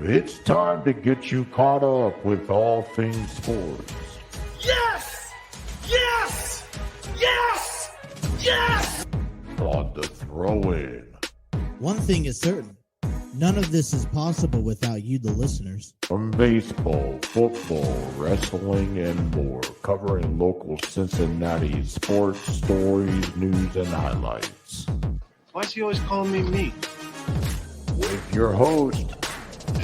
It's time to get you caught up with all things sports. Yes! Yes! Yes! Yes! On the throw-in. One thing is certain. None of this is possible without you, the listeners. From baseball, football, wrestling, and more, covering local Cincinnati sports, stories, news, and highlights. Why is he always calling me? With your host,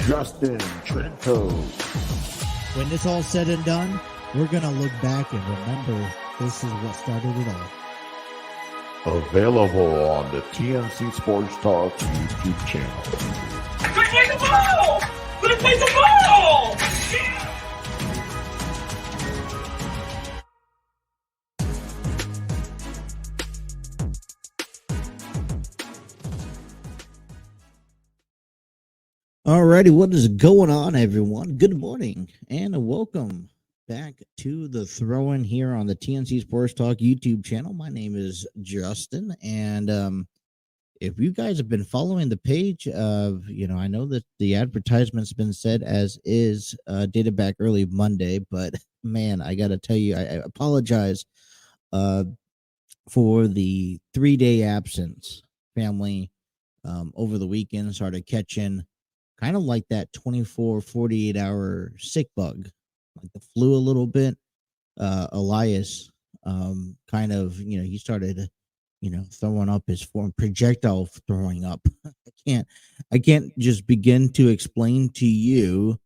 Justin Trento. When this all said and done, we're going to look back and remember this is what started it all. Available on the TNC Sports Talk YouTube channel. Let's play the ball! Let's play the ball! Alrighty, what is going on, everyone? Good morning and welcome back to the throw-in here on the TNC Sports Talk YouTube channel. My name is Justin, and if you guys have been following the page of, I know that the advertisement's been said as is, dated back early Monday, but man, I got to tell you, I apologize for the 3-day absence. Family over the weekend started catching kind of like that 24, 48-hour sick bug, like the flu a little bit. Elias kind of, he started throwing up his form, projectile throwing up. I can't just begin to explain to you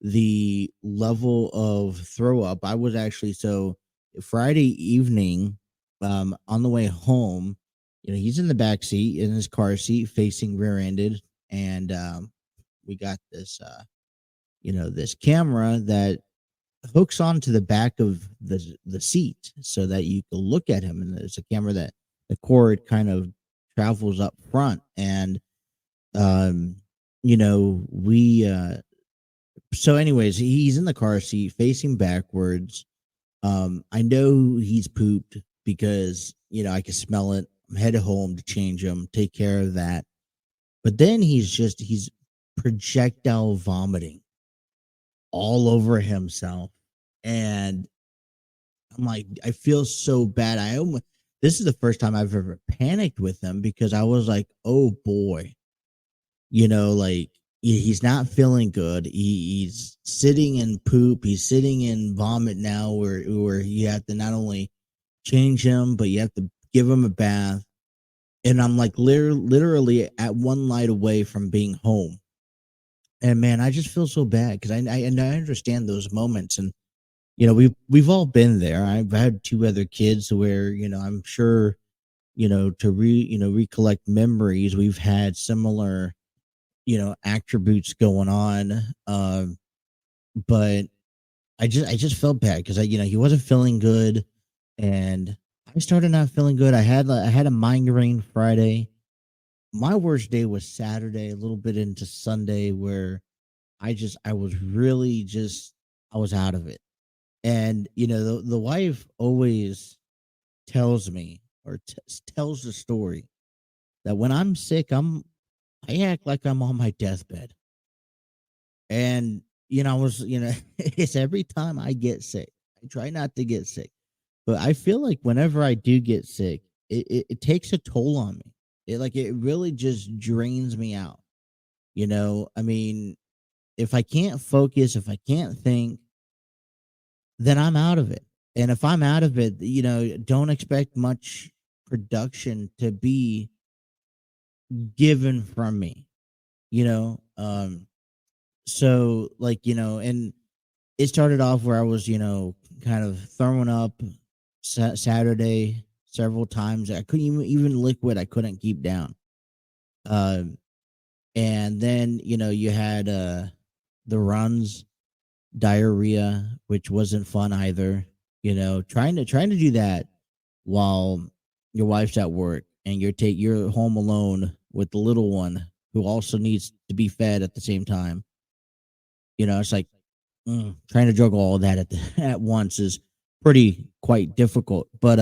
the level of throw up. I was actually, so Friday evening, on the way home, he's in the back seat in his car seat facing rear-ended, and we got this this camera that hooks onto the back of the seat so that you can look at him, and there's a camera that the cord kind of travels up front, and so anyways, he's in the car seat facing backwards. I know he's pooped because I can smell it. I'm headed home to change him, take care of that. But then he's projectile vomiting all over himself, and I'm like, I feel so bad. This is the first time I've ever panicked with him, because I was like, oh boy, he's not feeling good. He's sitting in poop. He's sitting in vomit now, where you have to not only change him, but you have to give him a bath. And I'm like literally at one light away from being home. And man, I just feel so bad, because I understand those moments, and we've all been there. I've had 2 other kids where I'm sure to recollect memories. We've had similar attributes going on, but I just felt bad because he wasn't feeling good, and I started not feeling good. I had a migraine Friday. My worst day was Saturday, a little bit into Sunday, where I was out of it. And, the wife always tells me, or tells the story, that when I'm sick, I act like I'm on my deathbed. And, it's every time I get sick. I try not to get sick, but I feel like whenever I do get sick, it takes a toll on me. It really just drains me out. I mean, if I can't focus, if I can't think, then I'm out of it. And if I'm out of it, don't expect much production to be given from me, so and it started off where I was, kind of throwing up Saturday several times. I couldn't even liquid. I couldn't keep down. And then, you had the runs, diarrhea, which wasn't fun either. Trying to do that while your wife's at work and you're home alone with the little one who also needs to be fed at the same time. It's like trying to juggle all of that at once is quite difficult. But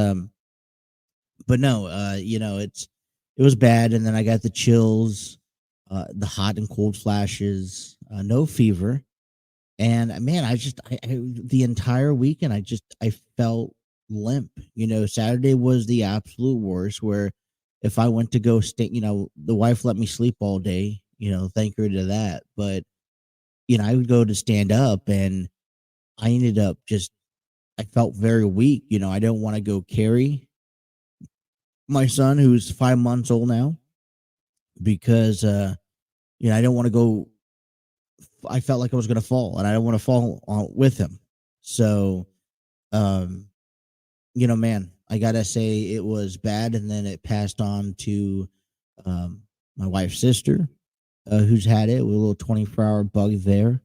no, it was bad. And then I got the chills, the hot and cold flashes. no fever. And man, the entire weekend, I felt limp. Saturday was the absolute worst. Where if I went to go stay, the wife let me sleep all day. Thank her to that. But I would go to stand up, and I ended up I felt very weak. I don't want to go carry my son, who's 5 months old now, because I don't want to go. I felt like I was going to fall, and I don't want to fall with him. So, man, I gotta say it was bad, and then it passed on to my wife's sister, who's had it with a little 24-hour bug there,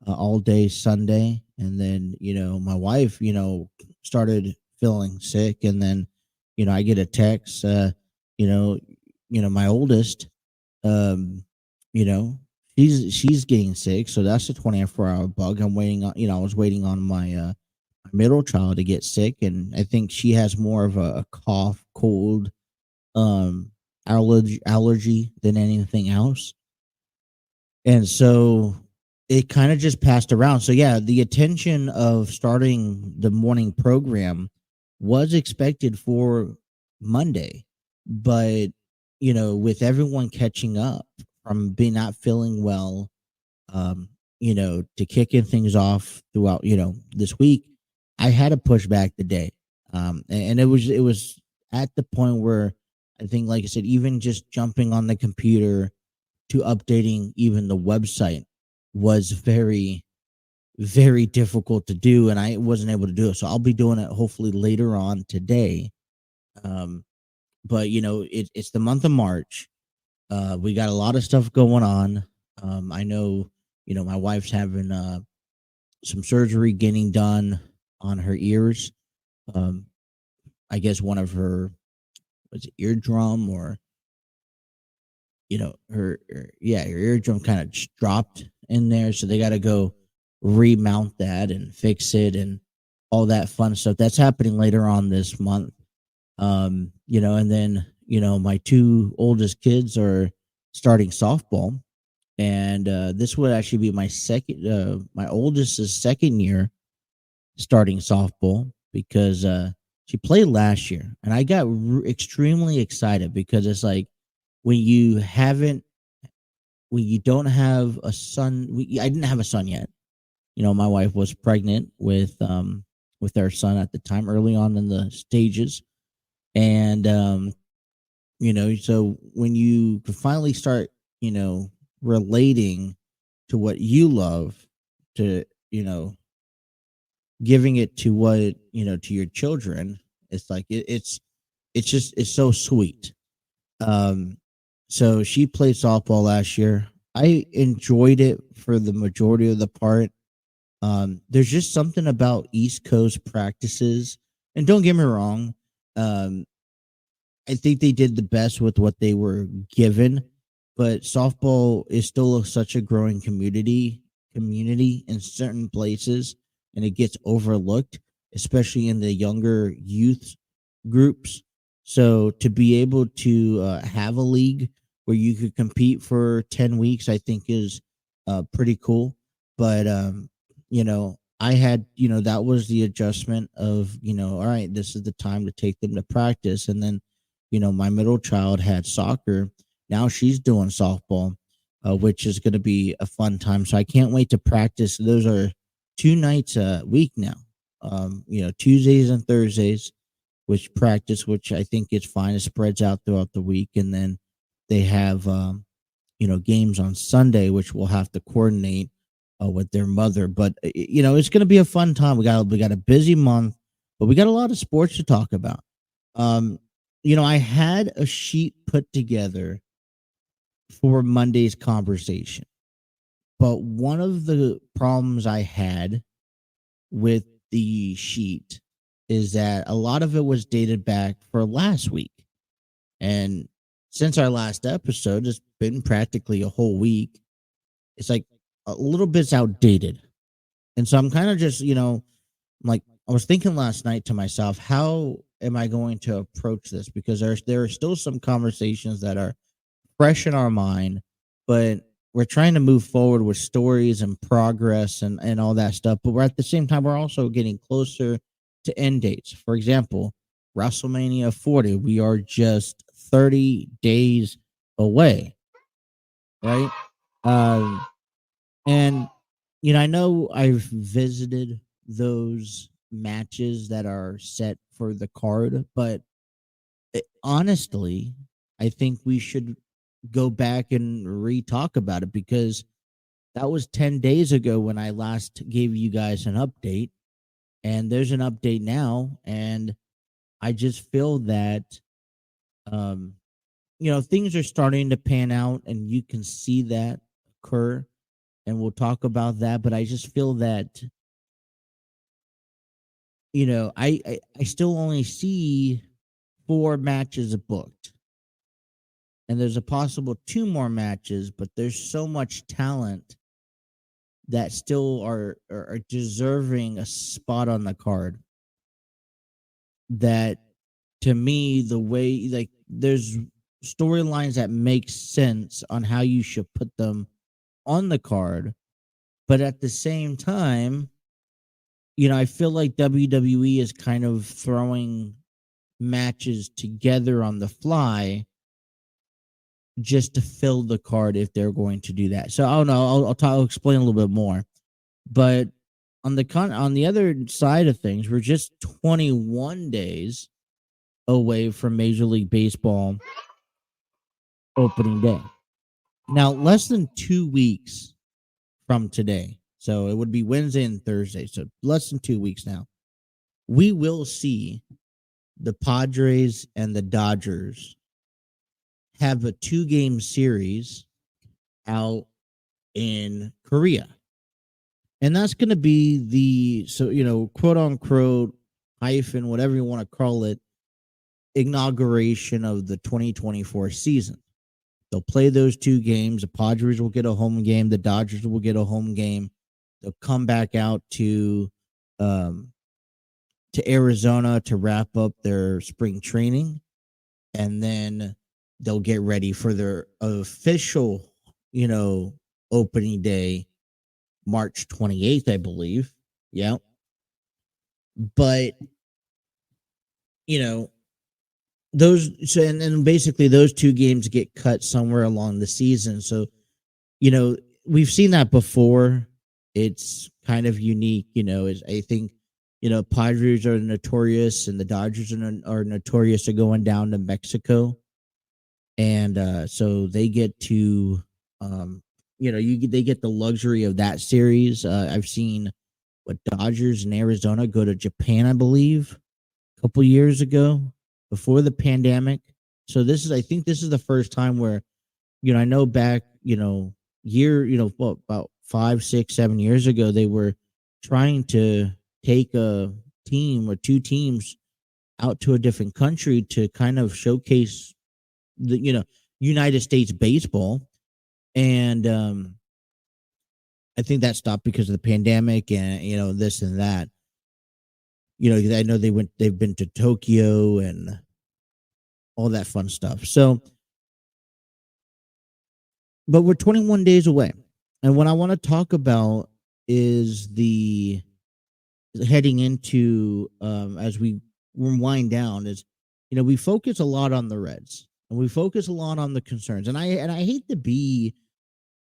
all day Sunday, and then my wife, started feeling sick, and then I get a text, my oldest, she's getting sick, so that's a 24-hour bug. I'm waiting on, I was waiting on my middle child to get sick, and I think she has more of a cough, cold, allergy than anything else. And so it kind of just passed around. So yeah, the attention of starting the morning program was expected for Monday, but with everyone catching up from being not feeling well, to kicking things off throughout, this week, I had to push back the day. And it was at the point where I think, like I said, even just jumping on the computer to updating even the website was very, very difficult to do, and I wasn't able to do it. So I'll be doing it hopefully later on today. But it's the month of March. We got a lot of stuff going on. I know, my wife's having some surgery getting done on her ears. I guess one of her eardrum, or her eardrum kind of just dropped in there, so they got to go remount that and fix it and all that fun stuff. That's happening later on this month. And then my two oldest kids are starting softball, and this would actually be my oldest's second year starting softball, because she played last year, and I got extremely excited, because it's like when you don't have a son. I didn't have a son yet. My wife was pregnant with our son at the time, early on in the stages, and so when you can finally start relating to what you love, to giving it to what to your children, it's like it's so sweet. So she played softball last year. I enjoyed it for the majority of the part. There's just something about East Coast practices, and don't get me wrong, I think they did the best with what they were given, but softball is still such a growing community in certain places, and it gets overlooked, especially in the younger youth groups. So to be able to have a league where you could compete for 10 weeks, I think is pretty cool. But I had, that was the adjustment of, all right, this is the time to take them to practice. And then, my middle child had soccer. Now she's doing softball, which is going to be a fun time. So I can't wait to practice. Those are 2 nights a week now, Tuesdays and Thursdays, which I think is fine. It spreads out throughout the week. And then they have, games on Sunday, which we'll have to coordinate with their mother. But, it's going to be a fun time. We got a busy month, but we got a lot of sports to talk about. I had a sheet put together for Monday's conversation, but one of the problems I had with the sheet is that a lot of it was dated back for last week. And since our last episode, it's been practically a whole week. It's like a little bit's outdated. And so I'm kind of just, like, I was thinking last night to myself, how am I going to approach this? Because there are still some conversations that are fresh in our mind, but we're trying to move forward with stories and progress and all that stuff, but we're at the same time we're also getting closer to end dates. For example, WrestleMania 40, we are just 30 days away, right? And I know I've visited those matches that are set for the card, but honestly, I think we should go back and re-talk about it, because that was 10 days ago when I last gave you guys an update, and there's an update now, and I just feel that things are starting to pan out, and you can see that occur, and we'll talk about that. But I just feel that I still only see 4 matches booked, and there's a possible 2 more matches, but there's so much talent that still are deserving a spot on the card, that to me, the way, like, there's storylines that make sense on how you should put them on the card, but at the same time, I feel like WWE is kind of throwing matches together on the fly just to fill the card if they're going to do that. So I don't know. I'll explain a little bit more. But on the other side of things, we're just 21 days away from Major League Baseball opening day. Now, less than 2 weeks from today, so it would be Wednesday and Thursday, so less than 2 weeks now, we will see the Padres and the Dodgers have a 2-game series out in Korea. And that's going to be the, quote unquote, hyphen, whatever you want to call it, inauguration of the 2024 season. They'll play those 2 games. The Padres will get a home game. The Dodgers will get a home game. They'll come back out to Arizona to wrap up their spring training, and then they'll get ready for their official, opening day, March 28th, I believe. Yeah. But, and basically those 2 games get cut somewhere along the season. So, we've seen that before. It's kind of unique, I think, Padres are notorious, and the Dodgers are notorious for going down to Mexico. And so they get to, they get the luxury of that series. I've seen Dodgers and Arizona go to Japan, I believe, a couple years ago before the pandemic. So I think this is the first time where, I know back, about 5, 6, 7 years ago, they were trying to take a team or 2 teams out to a different country to kind of showcase the, United States baseball. And I think that stopped because of the pandemic and, this and that. I know they've been to Tokyo and all that fun stuff. So, but we're 21 days away. And what I want to talk about is the heading into, as we wind down, is, we focus a lot on the Reds, and we focus a lot on the concerns. And I hate to be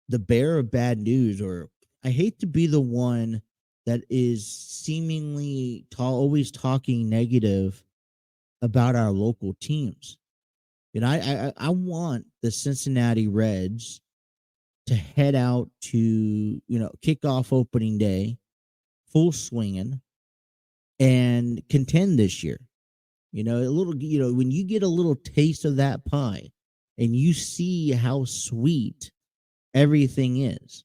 the bearer of bad news, or I hate to be the one that is seemingly always talking negative about our local teams. I want the Cincinnati Reds to head out to, kick off opening day, full swinging, and contend this year. A little, when you get a little taste of that pie and you see how sweet everything is,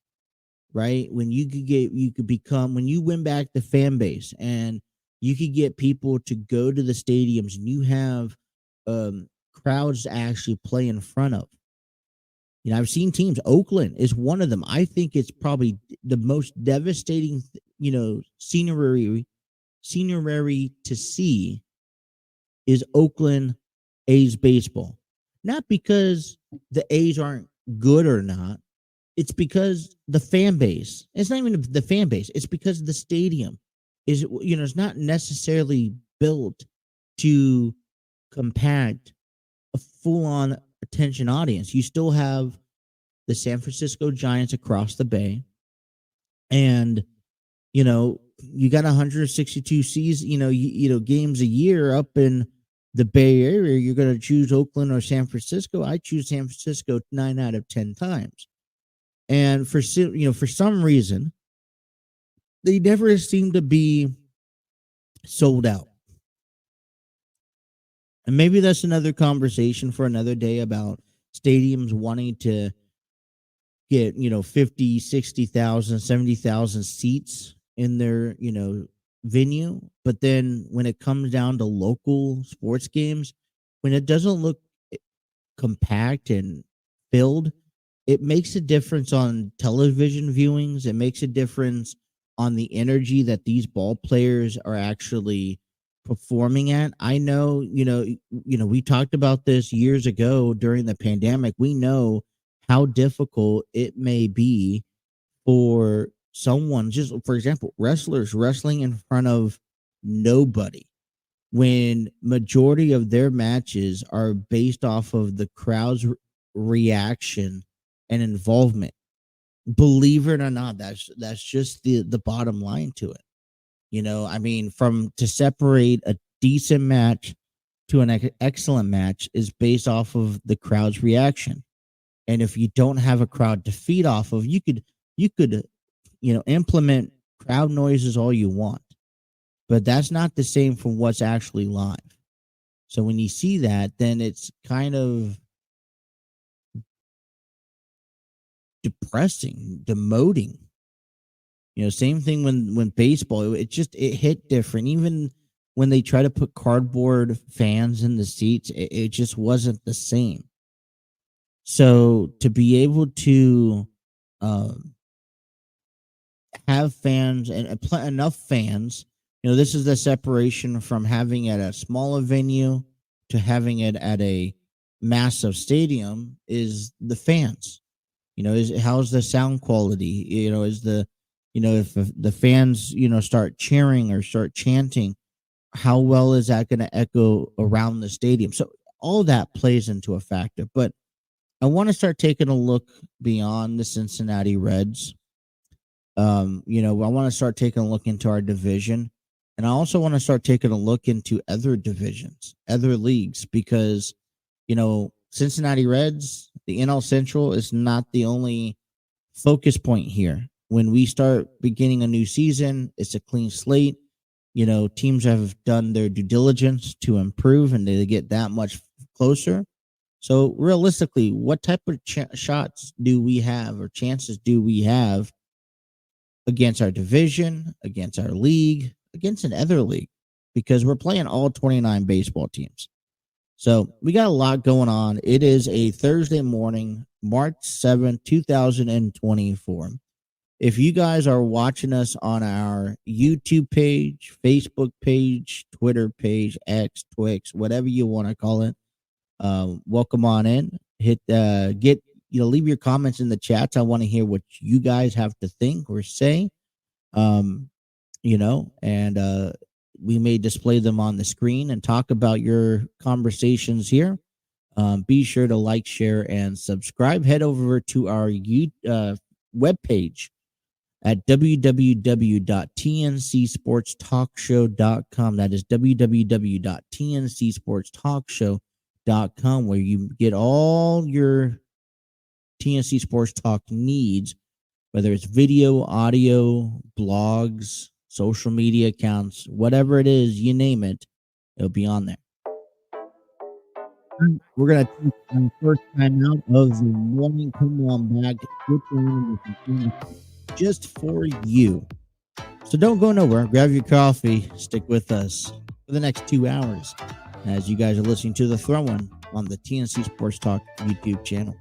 right? When when you win back the fan base, and you could get people to go to the stadiums, and you have crowds to actually play in front of. I've seen teams. Oakland is one of them. I think it's probably the most devastating, scenery to see is Oakland A's baseball. Not because the A's aren't good or not. it's because the fan base. It's not even the fan base. It's because the stadium is, it's not necessarily built to compact a full-on attention audience. You still have the San Francisco Giants across the bay, and you got 162 games a year up in the Bay Area. You're going to choose Oakland or San Francisco. I choose San Francisco 9 out of 10 times. And for some reason, they never seem to be sold out. And maybe that's another conversation for another day about stadiums wanting to get 50, 60,000, 70,000 seats in their venue. But then when it comes down to local sports games, when it doesn't look compact and filled, it makes a difference on television viewings. It makes a difference on the energy that these ball players are actually performing at. I know, we talked about this years ago during the pandemic. We know how difficult it may be for someone, just for example, wrestlers wrestling in front of nobody, when majority of their matches are based off of the crowd's reaction and involvement. Believe it or not, that's just the bottom line to it. To separate a decent match to an excellent match is based off of the crowd's reaction. And if you don't have a crowd to feed off of, you could implement crowd noises all you want, but that's not the same from what's actually live. So when you see that, then it's kind of depressing, demoting. Same thing when baseball, it hit different. Even when they try to put cardboard fans in the seats, it just wasn't the same. So to be able to have fans and enough fans, this is the separation from having it at a smaller venue to having it at a massive stadium, is the fans. How's the sound quality? Is the if the fans start cheering or start chanting, how well is that going to echo around the stadium? So all that plays into a factor. But I want to start taking a look beyond the Cincinnati Reds. I want to start taking a look into our division, and I also want to start taking a look into other divisions, other leagues, because Cincinnati Reds, the NL Central, is not the only focus point here. When we start beginning a new season, it's a clean slate. Teams have done their due diligence to improve, and they get that much closer. So realistically, what type of shots do we have, or chances do we have against our division, against our league, against another league? Because we're playing all 29 baseball teams. So we got a lot going on. It is a Thursday morning, March 7th, 2024. If you guys are watching us on our YouTube page, Facebook page, Twitter page, X, Twix, whatever you want to call it, welcome on in. Leave your comments in the chats. I want to hear what you guys have to think or say. And we may display them on the screen and talk about your conversations here. Be sure to like, share, and subscribe. Head over to our webpage at www.tncsportstalkshow.com. That is www.tncsportstalkshow.com, where you get all your TNC Sports Talk needs, whether it's video, audio, blogs, social media accounts, whatever it is, you name it, it'll be on there. We're going to take our first time out of the morning. Come on back. Get on just for you. So don't go nowhere. Grab your coffee. Stick with us for the next 2 hours as you guys are listening to The Throw-In on the TNC Sports Talk YouTube channel.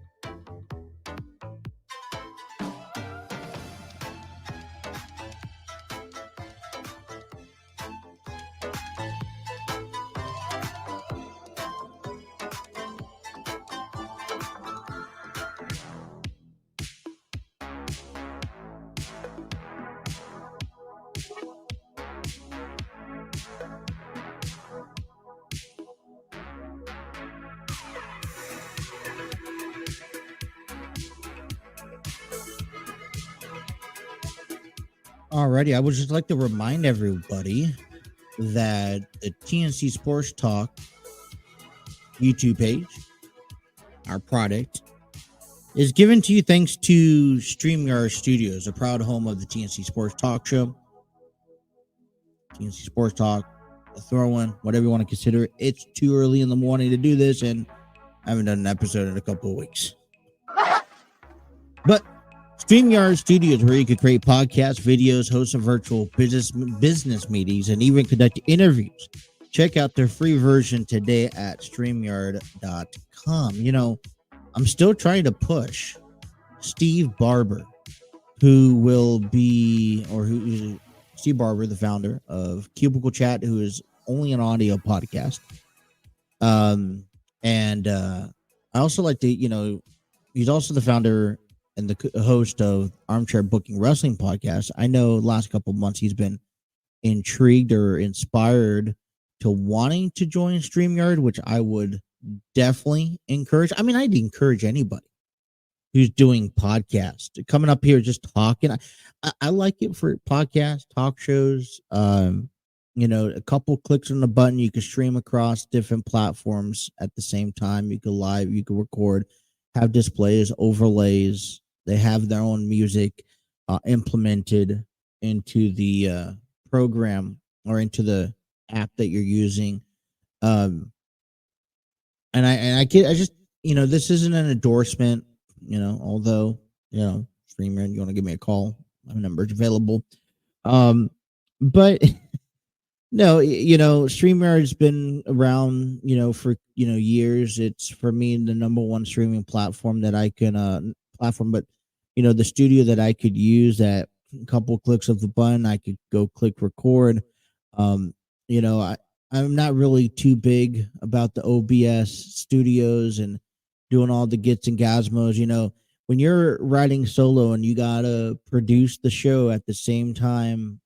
Alrighty, I would just like to remind everybody that the TNC Sports Talk YouTube page, our product, is given to you thanks to StreamYard Studios, a proud home of the TNC Sports Talk show. TNC Sports Talk, a throw-in, whatever you want to consider it. It's too early in the morning to do this, and I haven't done an episode in a couple of weeks. But StreamYard Studios, where you can create podcasts, videos, host some virtual business meetings, and even conduct interviews. Check out their free version today at StreamYard.com. You know, I'm still trying to push Steve Barber, Steve Barber, the founder of Cubicle Chat, who is only an audio podcast. I also like to, he's also the founder and the host of Armchair Booking Wrestling podcast. I know the last couple of months he's been intrigued or inspired to wanting to join StreamYard, which I would definitely encourage. I mean, I'd encourage anybody who's doing podcasts coming up here just talking. I like it for podcast talk shows. A couple clicks on the button, you can stream across different platforms at the same time. You can live, you can record, have displays, overlays. They have their own music implemented into the program or into the app that you're using. And I just, this isn't an endorsement, although, StreamYard, you want to give me a call, my number's available. But no, StreamYard's been around, for, years. It's for me the number one streaming platform that I can, but the studio that I could use at a couple clicks of the button, I could go click record. I'm not really too big about the OBS studios and doing all the gits and gazmos. When you're writing solo and you gotta produce the show at the same time,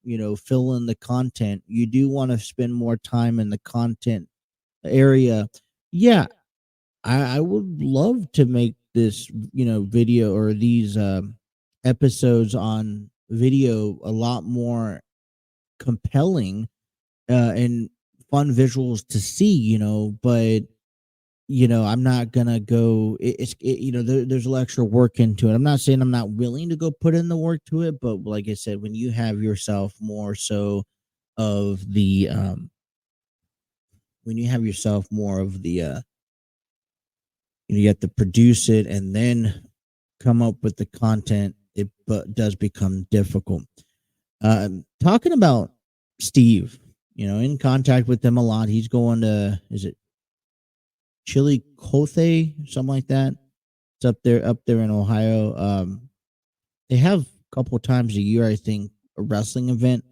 fill in the content, you do want to spend more time in the content area. Yeah, I would love to make this, video or these episodes on video a lot more compelling and fun visuals to see, but I'm not gonna go. There's a lot extra work into it. I'm not saying I'm not willing to go put in the work to it, but like I said, when you have yourself more so of the, you have to produce it and then come up with the content. It does become difficult. Talking about Steve, in contact with them a lot. He's going to, is it Chillicothe, something like that? It's up there in Ohio. They have a couple of times a year, I think, a wrestling event.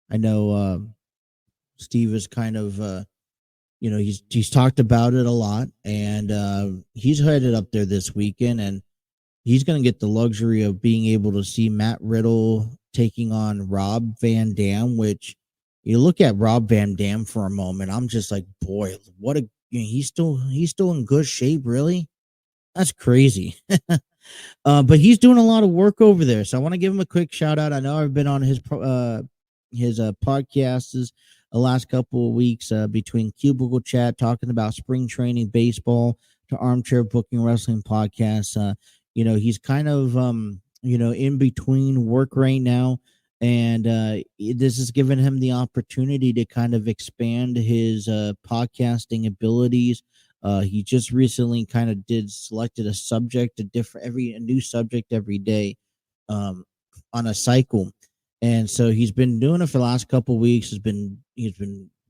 I know Steve is kind of, he's talked about it a lot, and he's headed up there this weekend, and he's going to get the luxury of being able to see Matt Riddle taking on Rob Van Dam, which you look at Rob Van Dam for a moment, I'm just like, boy, what a, he's still in good shape, really? That's crazy. But he's doing a lot of work over there, so I want to give him a quick shout out. I know I've been on his podcasts the last couple of weeks between Cubicle Chat talking about spring training baseball to Armchair Booking Wrestling podcast. He's kind of in between work right now, and this has given him the opportunity to kind of expand his podcasting abilities. He just recently kind of selected a subject, a new subject every day on a cycle. And so he's been doing it for the last couple of weeks. He's been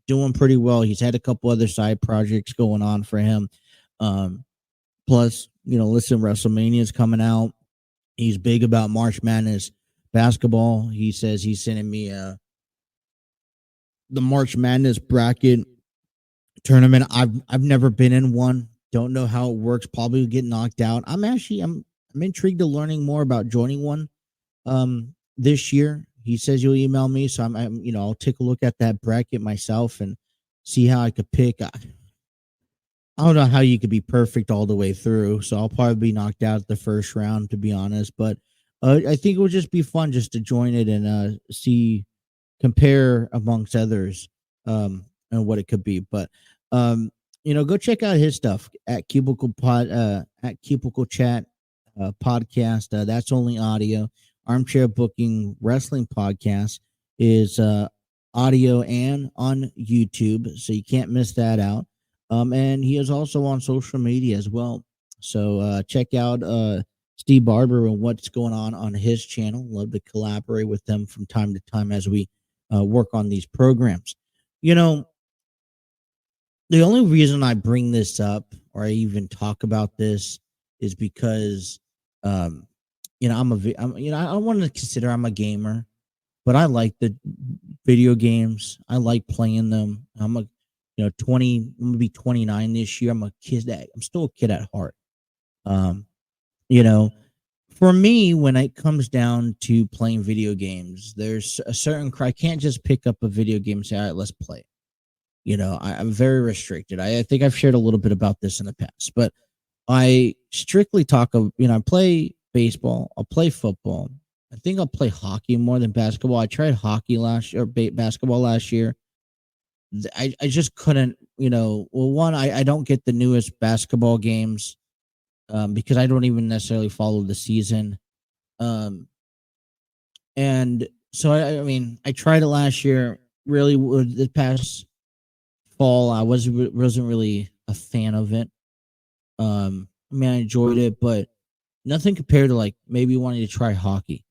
doing pretty well. He's had a couple other side projects going on for him. Plus, listen, WrestleMania is coming out. He's big about March Madness basketball. He says he's sending me the March Madness bracket tournament. I've never been in one. Don't know how it works. Probably get knocked out. I'm intrigued to learning more about joining one this year. He says you'll email me, so I'll take a look at that bracket myself and see how I could pick. I don't know how you could be perfect all the way through, so I'll probably be knocked out the first round, to be honest. But I think it would just be fun just to join it and compare amongst others, and what it could be. But go check out his stuff at Cubicle Chat podcast. That's only audio. Armchair Booking Wrestling Podcast is audio and on YouTube, so you can't miss that out. And he is also on social media as well. So check out Steve Barber and what's going on his channel. Love to collaborate with them from time to time as we work on these programs. The only reason I bring this up or I even talk about this is because, I want to consider I'm a gamer, but I like the video games. I like playing them. I'm a, 20, I'm going to be 29 this year. I'm still a kid at heart. For me, when it comes down to playing video games, there's a certain, I can't just pick up a video game and say, all right, let's play it. I'm very restricted. I think I've shared a little bit about this in the past, but I strictly talk of, I play baseball, I'll play football. I think I'll play hockey more than basketball. I tried hockey last year, or basketball last year. I just couldn't, one, I don't get the newest basketball games because I don't even necessarily follow the season. And so, I tried it last year. Really, the past fall, I wasn't really a fan of it. I enjoyed it, but nothing compared to like maybe wanting to try hockey.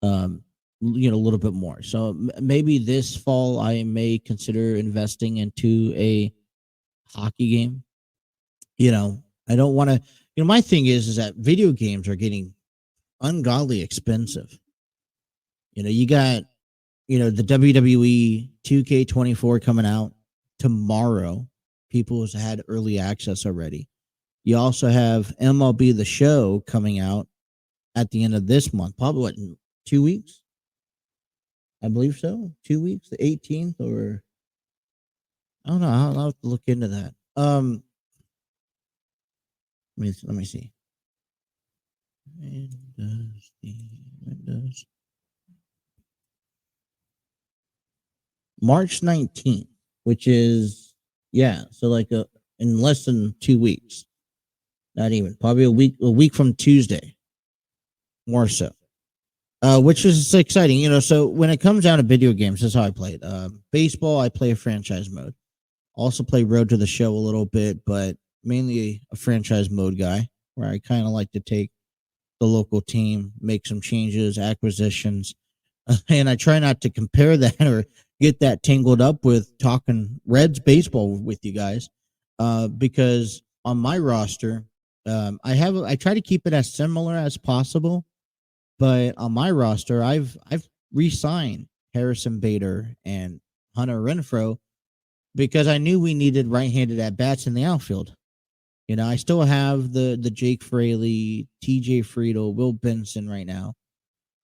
A little bit more. So maybe this fall I may consider investing into a hockey game. I don't want to. My thing is that video games are getting ungodly expensive. You got, the WWE 2K24 coming out tomorrow. People have had early access already. You also have MLB The Show coming out at the end of this month. Probably in 2 weeks? I believe so. 2 weeks, the 18th, or I don't know. I'll have to look into that. Let me see. Windows. March 19th, which is so like in less than 2 weeks. Not even, probably a week from Tuesday. More so. Which is exciting, so when it comes down to video games, that's how I play it. Baseball, I play a franchise mode. Also play Road to the Show a little bit, but mainly a franchise mode guy, where I kind of like to take the local team, make some changes, acquisitions, and I try not to compare that or get that tangled up with talking Reds baseball with you guys, because on my roster, I try to keep it as similar as possible. But on my roster, I've re-signed Harrison Bader and Hunter Renfroe because I knew we needed right-handed at-bats in the outfield. I still have the Jake Fraley, TJ Friedel, Will Benson right now.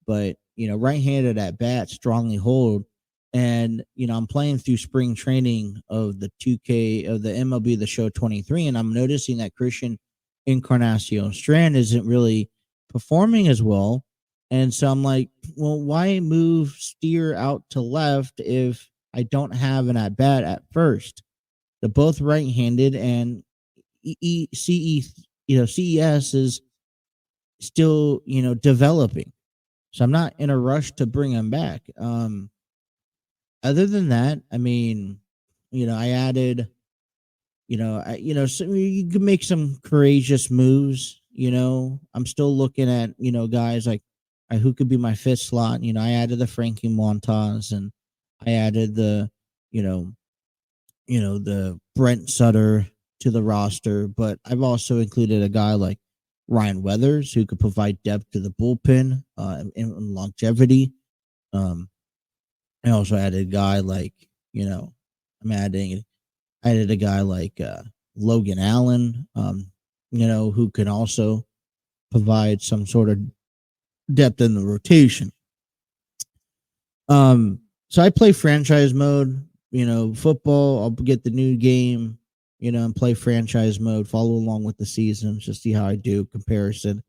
But, right-handed at-bats strongly hold. And, I'm playing through spring training of the 2K, of the MLB The Show 23, and I'm noticing that Christian Encarnacion Strand isn't really performing as well. And so I'm like, well, why move Steer out to left if I don't have an at bat at first? They're both right-handed, and CES is still, developing. So I'm not in a rush to bring him back. Other than that, I added, so you can make some courageous moves. I'm still looking at, guys like, who could be my fifth slot. I added the Frankie Montas, and I added the Brent Sutter to the roster, but I've also included a guy like Ryan Weathers, who could provide depth to the bullpen and longevity. I also added a guy like, I added a guy like Logan Allen, who can also provide some sort of depth in the rotation. So I play franchise mode, football. I'll get the new game, and play franchise mode, follow along with the seasons, just see how I do comparison.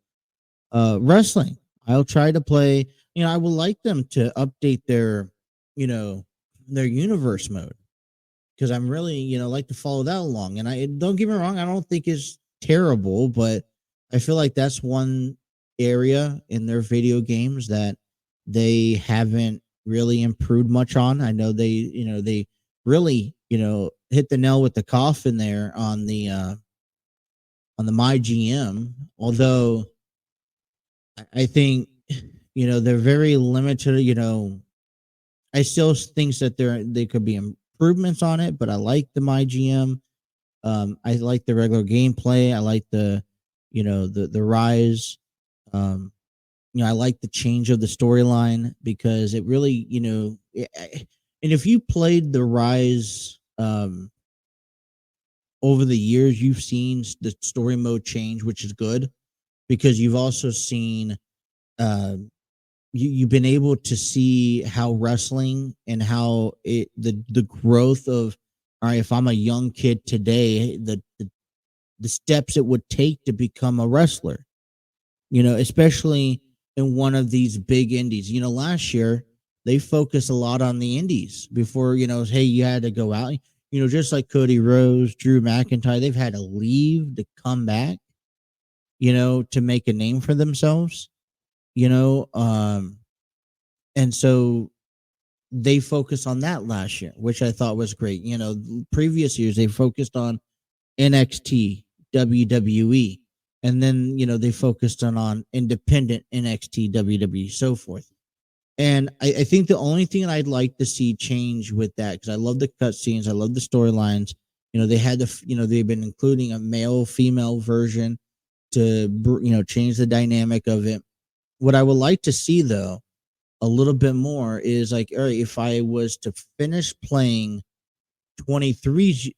Wrestling, I'll try to play. I would like them to update their, you know, their universe mode because I'm really, like to follow that along. And I don't get me wrong, I don't think it's terrible, but I feel like that's one area in their video games that they haven't really improved much on. I know they really, hit the nail with the coffin there on the My GM. Although I think, they're very limited. I still think that they could be improvements on it, but I like the My GM. I like the regular gameplay. I like the rise. I like the change of the storyline because it really, and if you played the rise over the years, you've seen the story mode change, which is good because you've also seen you've been able to see how wrestling and how the growth of, all right, if I'm a young kid today, the steps it would take to become a wrestler, especially in one of these big indies. Last year they focused a lot on the indies before, hey, you had to go out, just like Cody Rhodes, Drew McIntyre, they've had to leave to come back, to make a name for themselves, and so they focused on that last year, which I thought was great. Previous years they focused on NXT, WWE, and then they focused on independent NXT, WWE, so forth. And I think the only thing I'd like to see change with that, because I love the cutscenes, I love the storylines. They had they've been including a male female version to change the dynamic of it. What I would like to see though a little bit more is like, all right, if I was to finish playing 23's,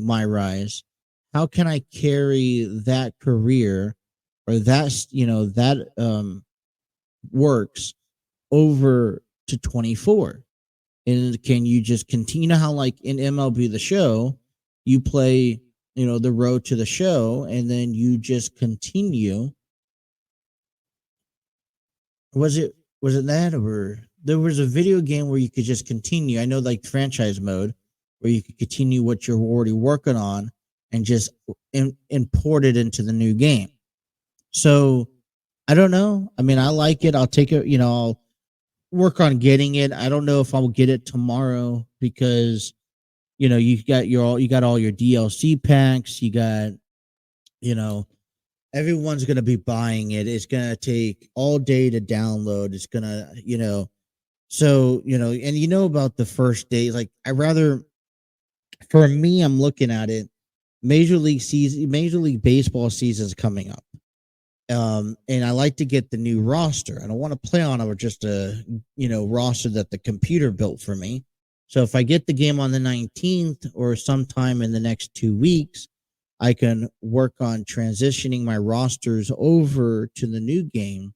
My Rise, how can I carry that career or that works over to 24? And can you just continue? How like in MLB The Show, you play, the road to the show, and then you just continue. Was it that, or there was a video game where you could just continue? I know, like franchise mode, where you could continue what you're already working on and just import it into the new game. So I don't know. I mean, I like it. I'll take it. I'll work on getting it. I don't know if I'll get it tomorrow because you got all your DLC packs. You got everyone's going to be buying it. It's going to take all day to download. It's going to, so, and about the first day, like for me, I'm looking at it, Major League Baseball season is coming up. And I like to get the new roster. I don't want to play on it with just a, roster that the computer built for me. So if I get the game on the 19th or sometime in the next 2 weeks, I can work on transitioning my rosters over to the new game,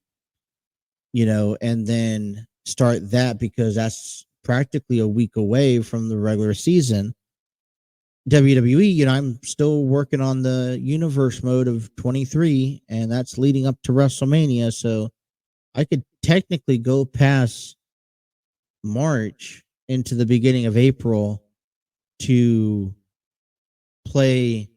and then start that because that's practically a week away from the regular season. WWE, I'm still working on the universe mode of 23, and that's leading up to WrestleMania. So I could technically go past March into the beginning of April to play,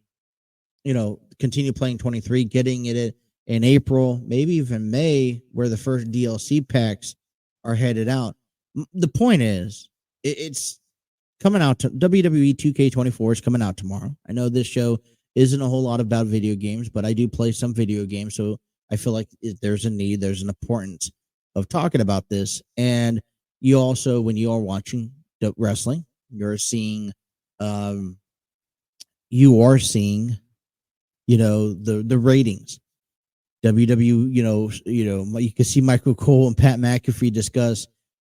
continue playing 23, getting it in April, maybe even May, where the first DLC packs are headed out. The point is, it's coming out to WWE 2K24 is coming out tomorrow. I know this show isn't a whole lot about video games, but I do play some video games. So I feel like there's an importance of talking about this. And you also, when you are watching the wrestling, you're seeing, the ratings. WWE, you can see Michael Cole and Pat McAfee discuss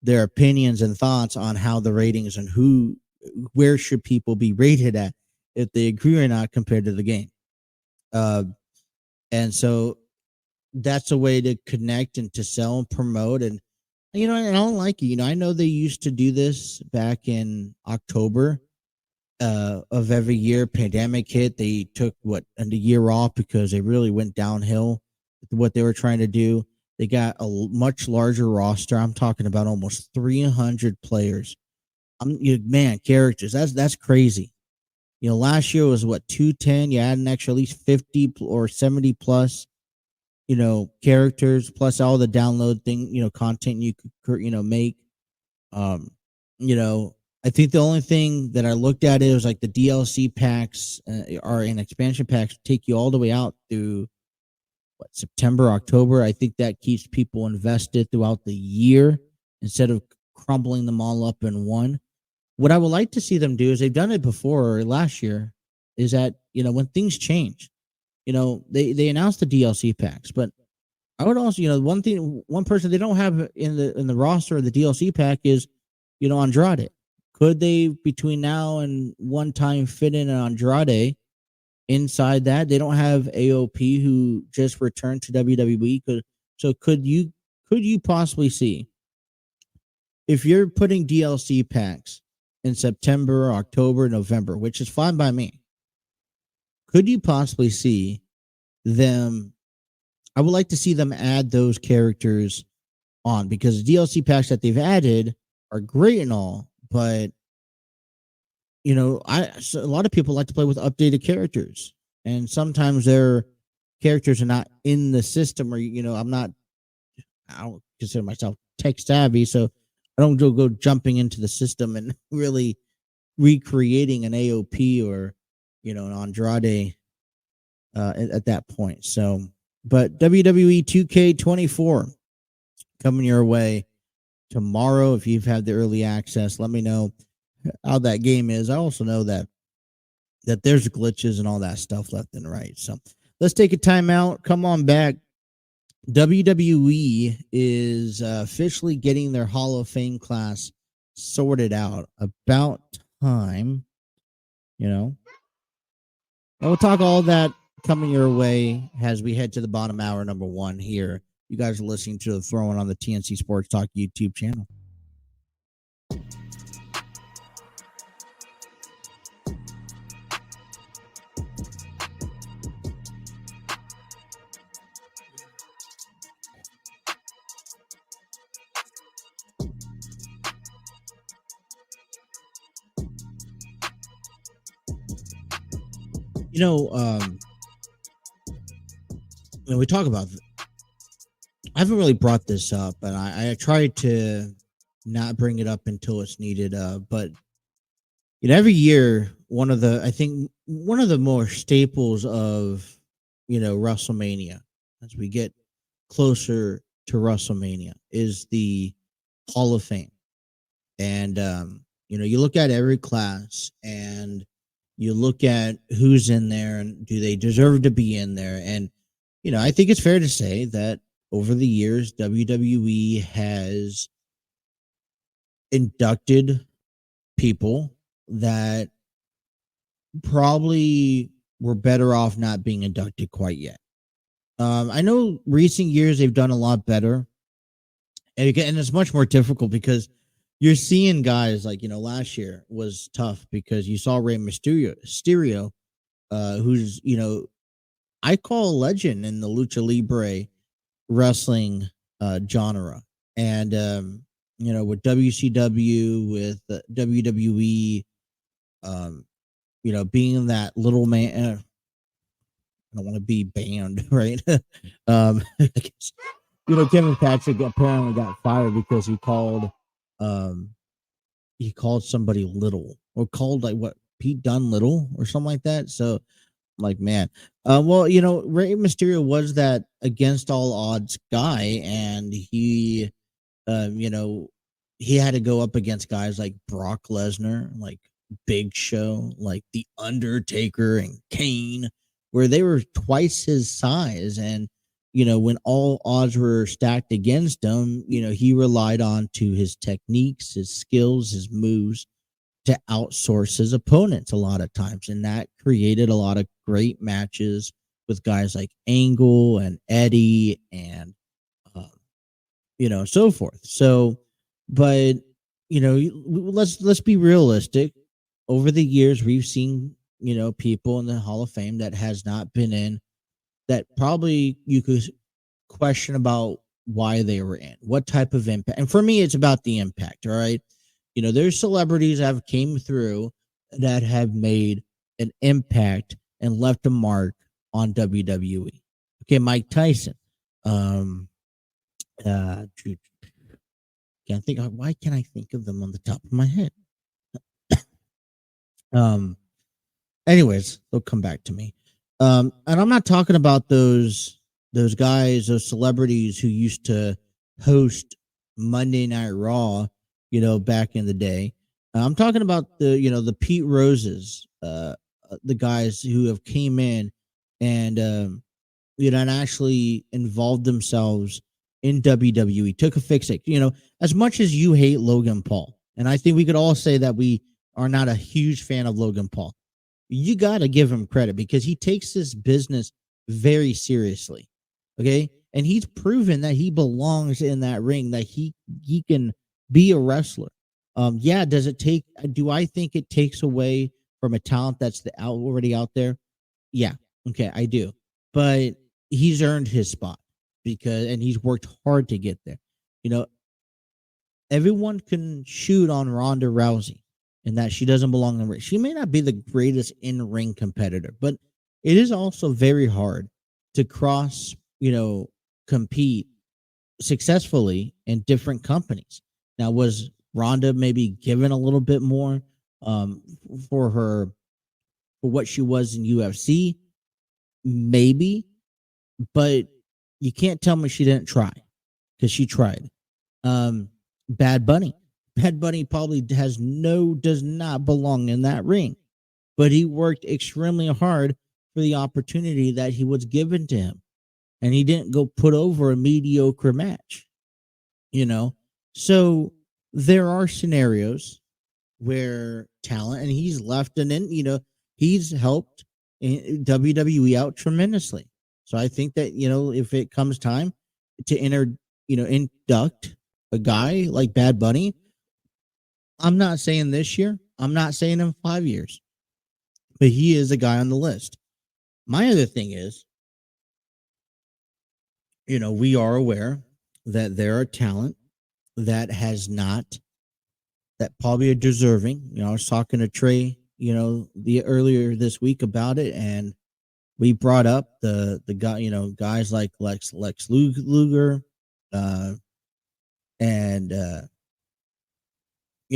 their opinions and thoughts on how the ratings and where should people be rated at, if they agree or not, compared to the game. And so that's a way to connect and to sell and promote. And, and I don't like it. I know they used to do this back in October of every year. Pandemic hit. They took a year off because they really went downhill with what they were trying to do. They got a much larger roster. I'm talking about almost 300 players. Man, characters. That's crazy. Last year was what, 210. You add an extra at least 50 or 70 plus, characters, plus all the download thing, content you could, make. I think the only thing that I looked at is like the DLC packs or an expansion packs take you all the way out through September, October. I think that keeps people invested throughout the year instead of crumbling them all up in one. What I would like to see them do is they've done it before last year is that, when things change, they announced the DLC packs, but I would also, one person they don't have in the roster of the DLC pack is, Andrade. Could they, between now and one time, fit in an Andrade inside that? They don't have AOP, who just returned to WWE. Could you possibly see, if you're putting DLC packs in September, October, November, which is fine by me, could you possibly see them? I would like to see them add those characters on, because the DLC packs that they've added are great and all, but a lot of people like to play with updated characters, and sometimes their characters are not in the system, or I don't consider myself tech savvy, so I don't go jumping into the system and really recreating an AOP or an Andrade at that point. So, but WWE 2K24 coming your way tomorrow. If you've had the early access, let me know how that game is. I also know that there's glitches and all that stuff left and right. So let's take a timeout. Come on back. WWE is officially getting their Hall of Fame class sorted out. About time, And we'll talk all that coming your way as we head to the bottom hour, number one here. You guys are listening to the Throwing on the TNC Sports Talk YouTube channel. When we talk about, I haven't really brought this up, and I tried to not bring it up until it's needed. But every year, one of the more staples of WrestleMania, as we get closer to WrestleMania, is the Hall of Fame. And you look at every class and you look at who's in there and do they deserve to be in there. And I think it's fair to say that over the years, WWE has inducted people that probably were better off not being inducted quite yet. I know recent years they've done a lot better, and it's much more difficult because you're seeing guys like, last year was tough because you saw Rey Mysterio, who's, I call a legend in the Lucha Libre wrestling genre. And, with WCW, with WWE, being that little man, I don't want to be banned, right? Kevin Patrick apparently got fired because he called somebody little, or called Pete Dunne little or something like that. So man, Rey Mysterio was that against all odds guy, and he had to go up against guys like Brock Lesnar, like Big Show, like The Undertaker and Kane, where they were twice his size. And when all odds were stacked against him, he relied on to his techniques, his skills, his moves to outsource his opponents a lot of times. And that created a lot of great matches with guys like Angle and Eddie and, so forth. So, but, let's be realistic. Over the years, we've seen, people in the Hall of Fame that has not been in, that probably you could question about why they were in, what type of impact. And for me, it's about the impact. All right. There's celebrities that have came through that have made an impact and left a mark on WWE. Okay, Mike Tyson. Can't think. Why can't I think of them on the top of my head? Anyways, they'll come back to me. And I'm not talking about those guys, those celebrities who used to host Monday Night Raw, back in the day. I'm talking about the Pete Roses, the guys who have came in and and actually involved themselves in WWE, took a fix it. As much as you hate Logan Paul, and I think we could all say that we are not a huge fan of Logan Paul, you got to give him credit because he takes this business very seriously. Okay. And he's proven that he belongs in that ring, that he can be a wrestler. Do I think it takes away from a talent that's already out there? Yeah. Okay. I do. But he's earned his spot and he's worked hard to get there. Everyone can shoot on Ronda Rousey and that she doesn't belong in the ring. She may not be the greatest in-ring competitor, but it is also very hard to compete successfully in different companies. Now, was Ronda maybe given a little bit more for what she was in UFC? Maybe, but you can't tell me she didn't try because she tried. Bad Bunny probably does not belong in that ring, but he worked extremely hard for the opportunity that he was given to him, and he didn't go put over a mediocre match. So there are scenarios where talent, and he's left he's helped WWE out tremendously. So I think that, if it comes time to induct a guy like Bad Bunny, I'm not saying this year, I'm not saying in 5 years, but he is a guy on the list. My other thing is, we are aware that there are talent that probably are deserving. I was talking to Trey, earlier this week about it, and we brought up the guy, guys like Lex Luger, and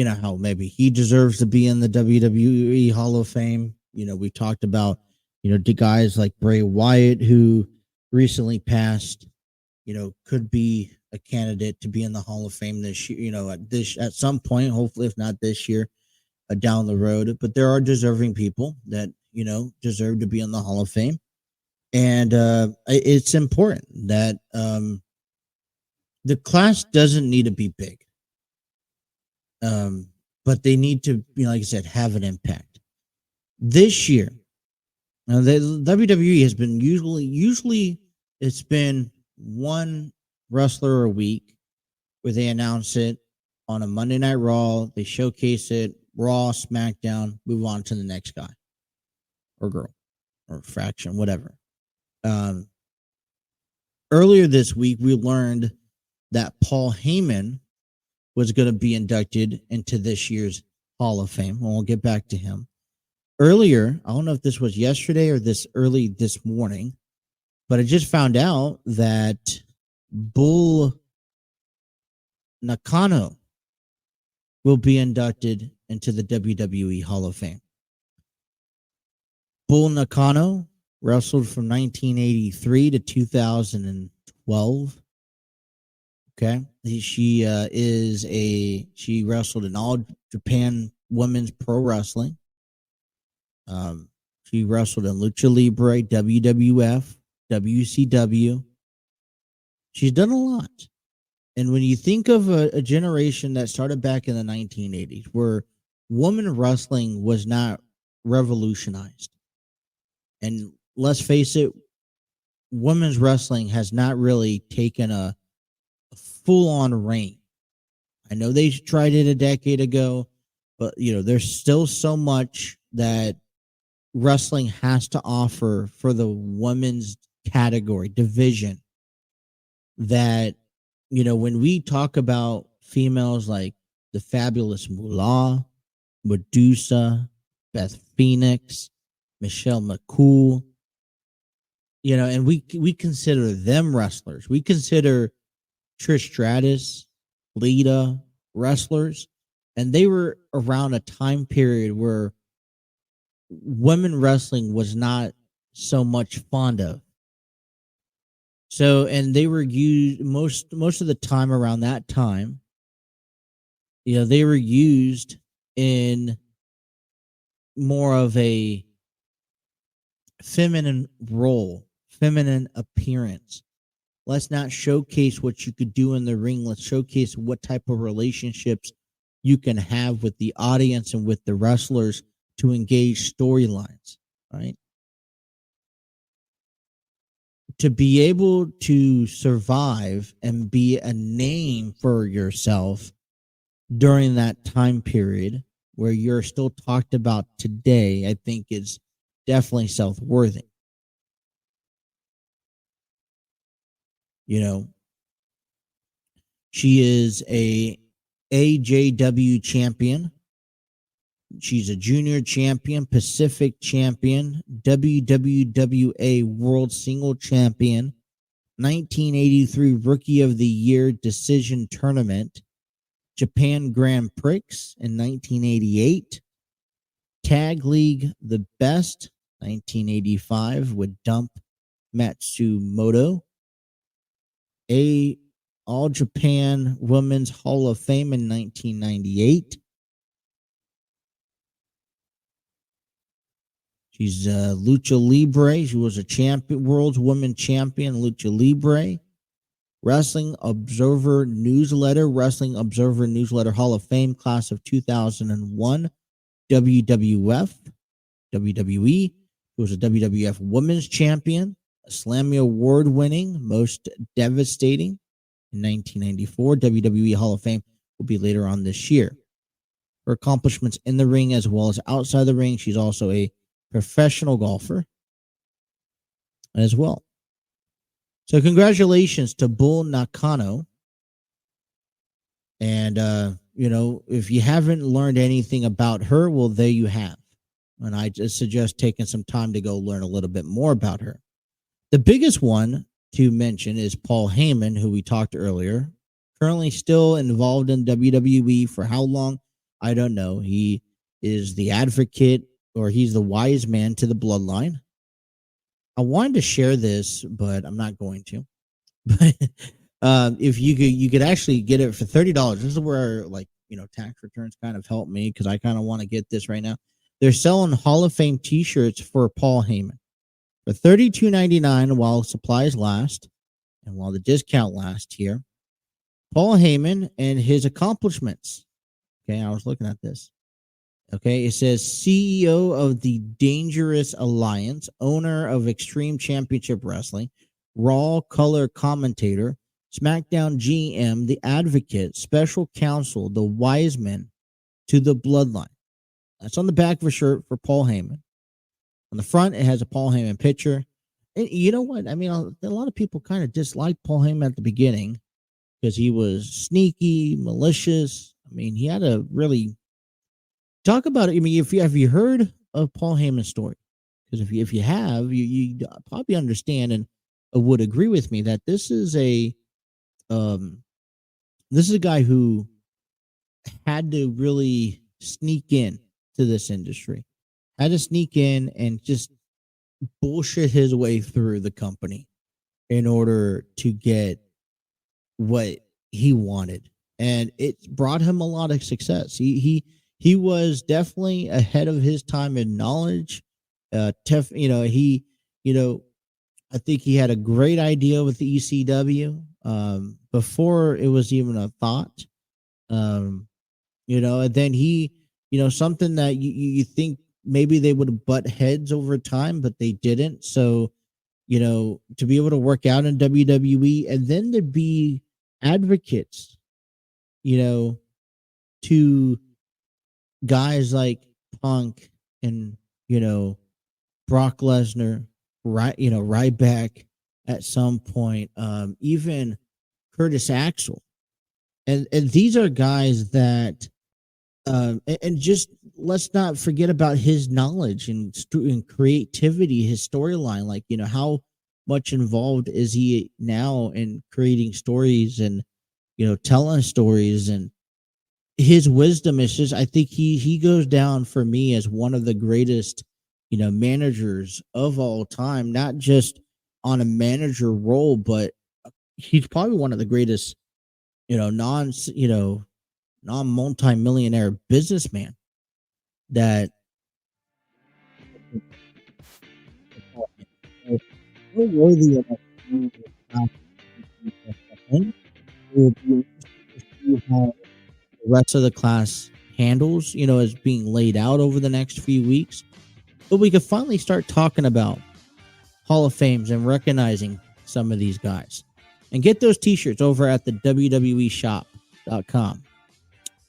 how maybe he deserves to be in the WWE Hall of Fame. We talked about, the guys like Bray Wyatt, who recently passed, could be a candidate to be in the Hall of Fame this year, at some point, hopefully, if not this year, down the road. But there are deserving people that, deserve to be in the Hall of Fame. And it's important that the class doesn't need to be big. But they need to, like I said, have an impact. This year, now the WWE has been usually it's been one wrestler a week where they announce it on a Monday Night Raw, they showcase it, Raw, SmackDown, move on to the next guy or girl or faction, whatever. Earlier this week, we learned that Paul Heyman was going to be inducted into this year's Hall of Fame. We'll get back to him. Earlier, I don't know if this was yesterday or this morning, but I just found out that Bull Nakano will be inducted into the WWE Hall of Fame. Bull Nakano wrestled from 1983 to 2012. Okay. She wrestled in All Japan Women's Pro Wrestling. She wrestled in Lucha Libre, WWF, WCW. She's done a lot. And when you think of a generation that started back in the 1980s, where women wrestling was not revolutionized, and let's face it, women's wrestling has not really taken a full-on reign. I know they tried it a decade ago, but there's still so much that wrestling has to offer for the women's category division that when we talk about females like the fabulous Moolah, Medusa, Beth Phoenix, Michelle McCool, and we consider them wrestlers. We consider Trish Stratus, Lita wrestlers, and they were around a time period where women wrestling was not so much fond of. So, and they were used most of the time around that time. They were used in more of a feminine role, feminine appearance. Let's not showcase what you could do in the ring. Let's showcase what type of relationships you can have with the audience and with the wrestlers to engage storylines, right? To be able to survive and be a name for yourself during that time period where you're still talked about today, I think is definitely self-worthy. She is a AJW champion. She's a junior champion, Pacific champion, WWWA World Single Champion, 1983 Rookie of the Year Decision Tournament, Japan Grand Prix in 1988, Tag League The Best, 1985 with Dump Matsumoto, All Japan Women's Hall of Fame in 1998. She's Lucha Libre. She was a champion, world's women champion, Lucha Libre. Wrestling Observer Newsletter Hall of Fame, class of 2001. WWF, WWE. She was a WWF Women's Champion, a Slammy Award winning, Most Devastating in 1994. WWE Hall of Fame will be later on this year. Her accomplishments in the ring as well as outside the ring. She's also a professional golfer as well. So congratulations to Bull Nakano. And, if you haven't learned anything about her, well, there you have. And I just suggest taking some time to go learn a little bit more about her. The biggest one to mention is Paul Heyman, who we talked earlier, currently still involved in WWE. For how long? I don't know. He is the advocate, or he's the wise man to the bloodline. I wanted to share this, but I'm not going to. But if you could actually get it for $30. This is where tax returns kind of help me, because I kind of want to get this right now. They're selling Hall of Fame T-shirts for Paul Heyman for $32.99 while supplies last and while the discount lasts here. Paul Heyman and his accomplishments. Okay, I was looking at this. Okay, it says CEO of the Dangerous Alliance, owner of Extreme Championship Wrestling, Raw color commentator, SmackDown GM, the Advocate, Special Counsel, the Wiseman to the Bloodline. That's on the back of a shirt for Paul Heyman. On the front, it has a Paul Heyman picture. And you know what? I mean, a lot of people kind of disliked Paul Heyman at the beginning because he was sneaky, malicious. I mean, he had a really... Talk about it. I mean, have you heard of Paul Heyman's story? Because if you have, you probably understand and would agree with me that this is a guy who had to really sneak in to this industry, had to sneak in and just bullshit his way through the company in order to get what he wanted, and it brought him a lot of success. He was definitely ahead of his time in knowledge. I think he had a great idea with the ECW before it was even a thought. And then he, something that you think maybe they would butt heads over time, but they didn't. So, to be able to work out in WWE and then to be advocates, to guys like Punk and, Brock Lesnar, right? Ryback at some point, even Curtis Axel. And these are guys that and just let's not forget about his knowledge and creativity, his storyline. Like, how much involved is he now in creating stories and, telling stories, and his wisdom is just, I think he goes down for me as one of the greatest, managers of all time, not just on a manager role, but he's probably one of the greatest, non-multi-millionaire businessman that worthy of the rest of the class handles, is being laid out over the next few weeks. But we could finally start talking about Hall of Fames and recognizing some of these guys. And get those t-shirts over at the WWEshop.com.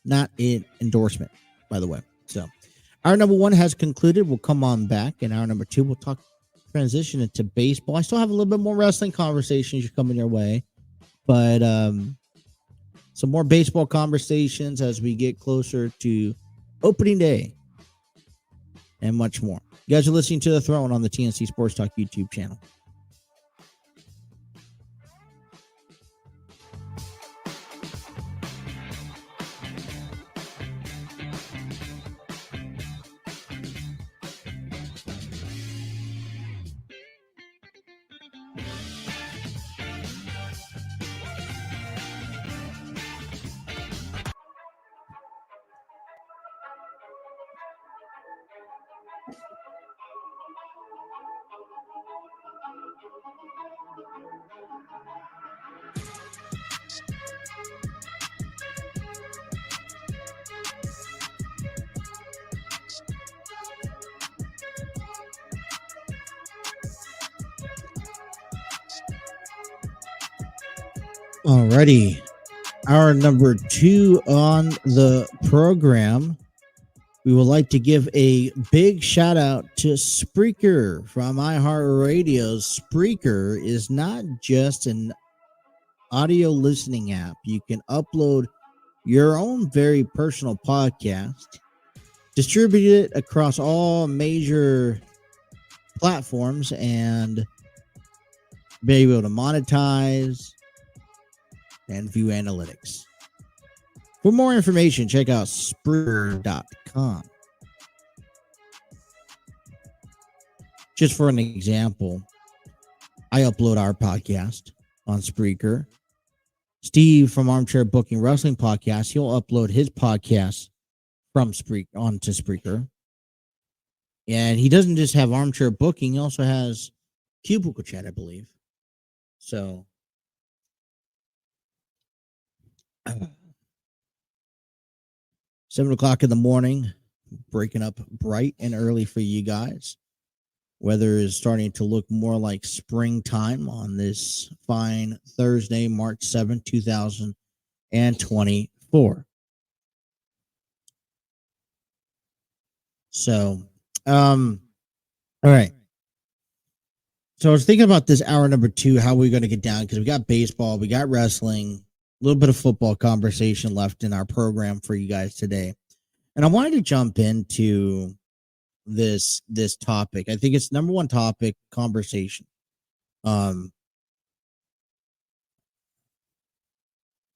Not an endorsement, by the way. So hour number 1 has concluded. We'll come on back. In hour number 2, we'll transition into baseball. I still have a little bit more wrestling conversations coming your way, but some more baseball conversations as we get closer to opening day and much more. You guys are listening to The Throne on the TNC Sports Talk YouTube channel. Alrighty. Hour number 2 on the program. We would like to give a big shout out to Spreaker from iHeartRadio. Spreaker is not just an audio listening app. You can upload your own very personal podcast, distribute it across all major platforms, and be able to monetize and view analytics. For more information, check out Spreaker.com. Just for an example, I upload our podcast on Spreaker. Steve from Armchair Booking Wrestling Podcast, he'll upload his podcast from Spreaker onto Spreaker. And he doesn't just have Armchair Booking, he also has Cubicle Chat, I believe. So 7 o'clock in the morning, breaking up bright and early for you guys. Weather is starting to look more like springtime on this fine Thursday, March 7th, 2024. So, all right. So I was thinking about this hour number 2, how we're going to get down, because we got baseball, we got wrestling, a little bit of football conversation left in our program for you guys today. And I wanted to jump into this topic. I think it's number 1 topic conversation. Let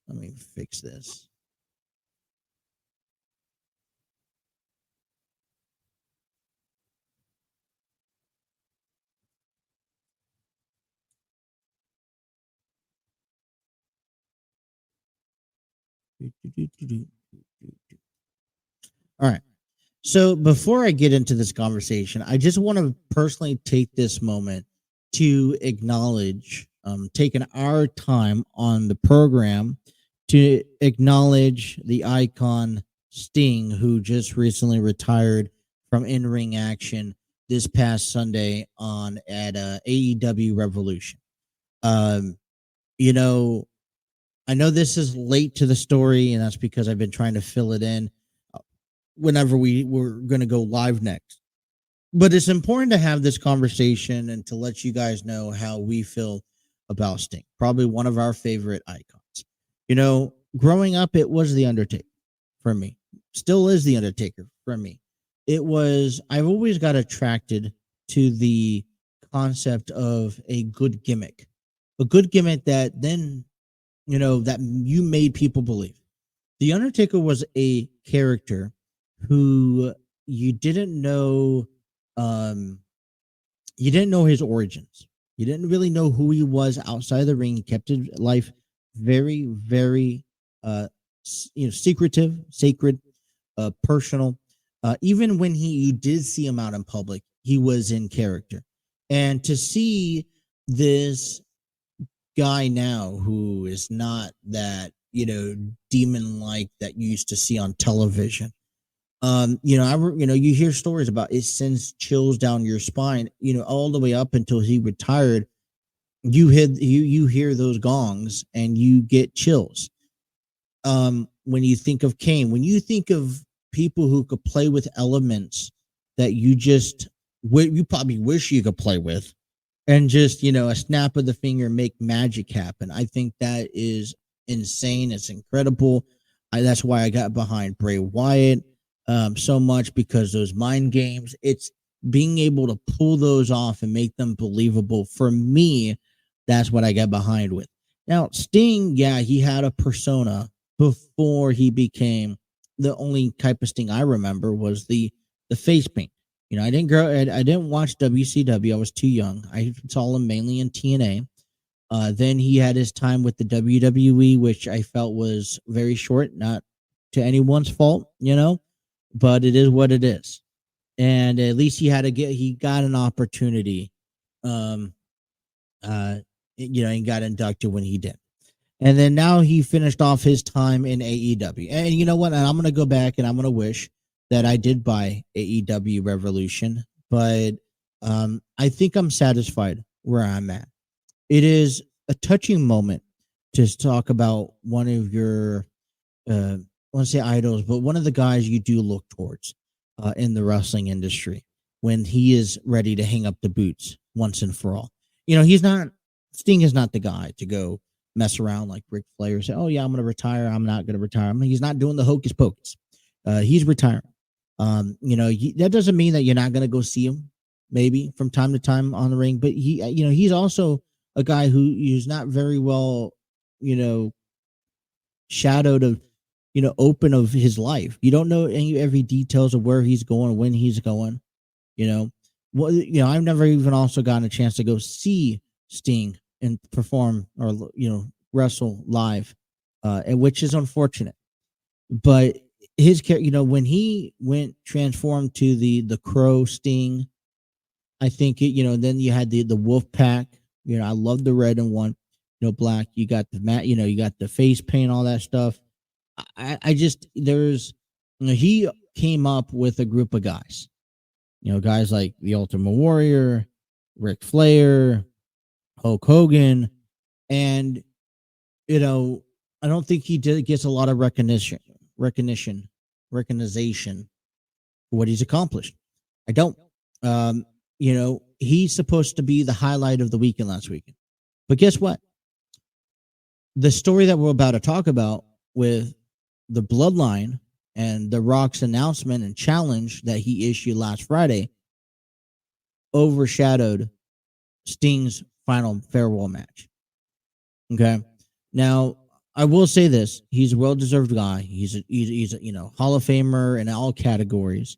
me fix this. All right. So before I get into this conversation, I just want to personally take this moment to acknowledge, taking our time on the program to acknowledge the icon Sting, who just recently retired from in-ring action this past Sunday at AEW Revolution. You know, I know this is late to the story, and that's because I've been trying to fill it in whenever we were going to go live next. But it's important to have this conversation and to let you guys know how we feel about Sting. Probably one of our favorite icons. Growing up, it was The Undertaker for me. Still is The Undertaker for me. I've always got attracted to the concept of a good gimmick that then, that you made people believe. The Undertaker was a character who you didn't know his origins. You didn't really know who he was outside of the ring. He kept his life very, very, secretive, sacred, personal. Even when you did see him out in public, he was in character. And to see this guy now who is not that, demon like that you used to see on television. You hear stories about it sends chills down your spine, all the way up until he retired. You hear those gongs and you get chills. When you think of Kane, when you think of people who could play with elements that you probably wish you could play with, and just, a snap of the finger make magic happen. I think that is insane. It's incredible. That's why I got behind Bray Wyatt so much, because those mind games, it's being able to pull those off and make them believable. For me, that's what I got behind with. Now, Sting, yeah, he had a persona before he became, the only type of Sting I remember was the face paint. I didn't watch WCW. I was too young. I saw him mainly in TNA. Then he had his time with the WWE, which I felt was very short, not to anyone's fault, but it is what it is. And at least he got an opportunity, and got inducted when he did. And then now he finished off his time in AEW. And you know what? And I'm going to go back and I'm going to wish that I did buy AEW Revolution, but I think I'm satisfied where I'm at. It is a touching moment to talk about one of your, I want to say idols, but one of the guys you do look towards in the wrestling industry when he is ready to hang up the boots once and for all. Sting is not the guy to go mess around like Ric Flair, say, oh yeah, I'm going to retire. I'm not going to retire. He's not doing the hocus pocus. He's retiring. That doesn't mean that you're not going to go see him maybe from time to time on the ring, but he's also a guy who is not very well, shadowed of, open of his life. You don't know every details of where he's going, when he's going, I've never even also gotten a chance to go see Sting and perform or, wrestle live, and which is unfortunate, but his character, when he went transformed to the Crow Sting, I think then you had the Wolf Pack. I love the red and one, black. You got the mat, you got the face paint, all that stuff. He came up with a group of guys, guys like the Ultimate Warrior, Ric Flair, Hulk Hogan, and I don't think he gets a lot of recognition for what he's accomplished. I don't. He's supposed to be the highlight of the weekend last weekend. But guess what? The story that we're about to talk about with the Bloodline and The Rock's announcement and challenge that he issued last Friday overshadowed Sting's final farewell match. Okay. Now, I will say this: he's a well-deserved guy. He's a Hall of Famer in all categories.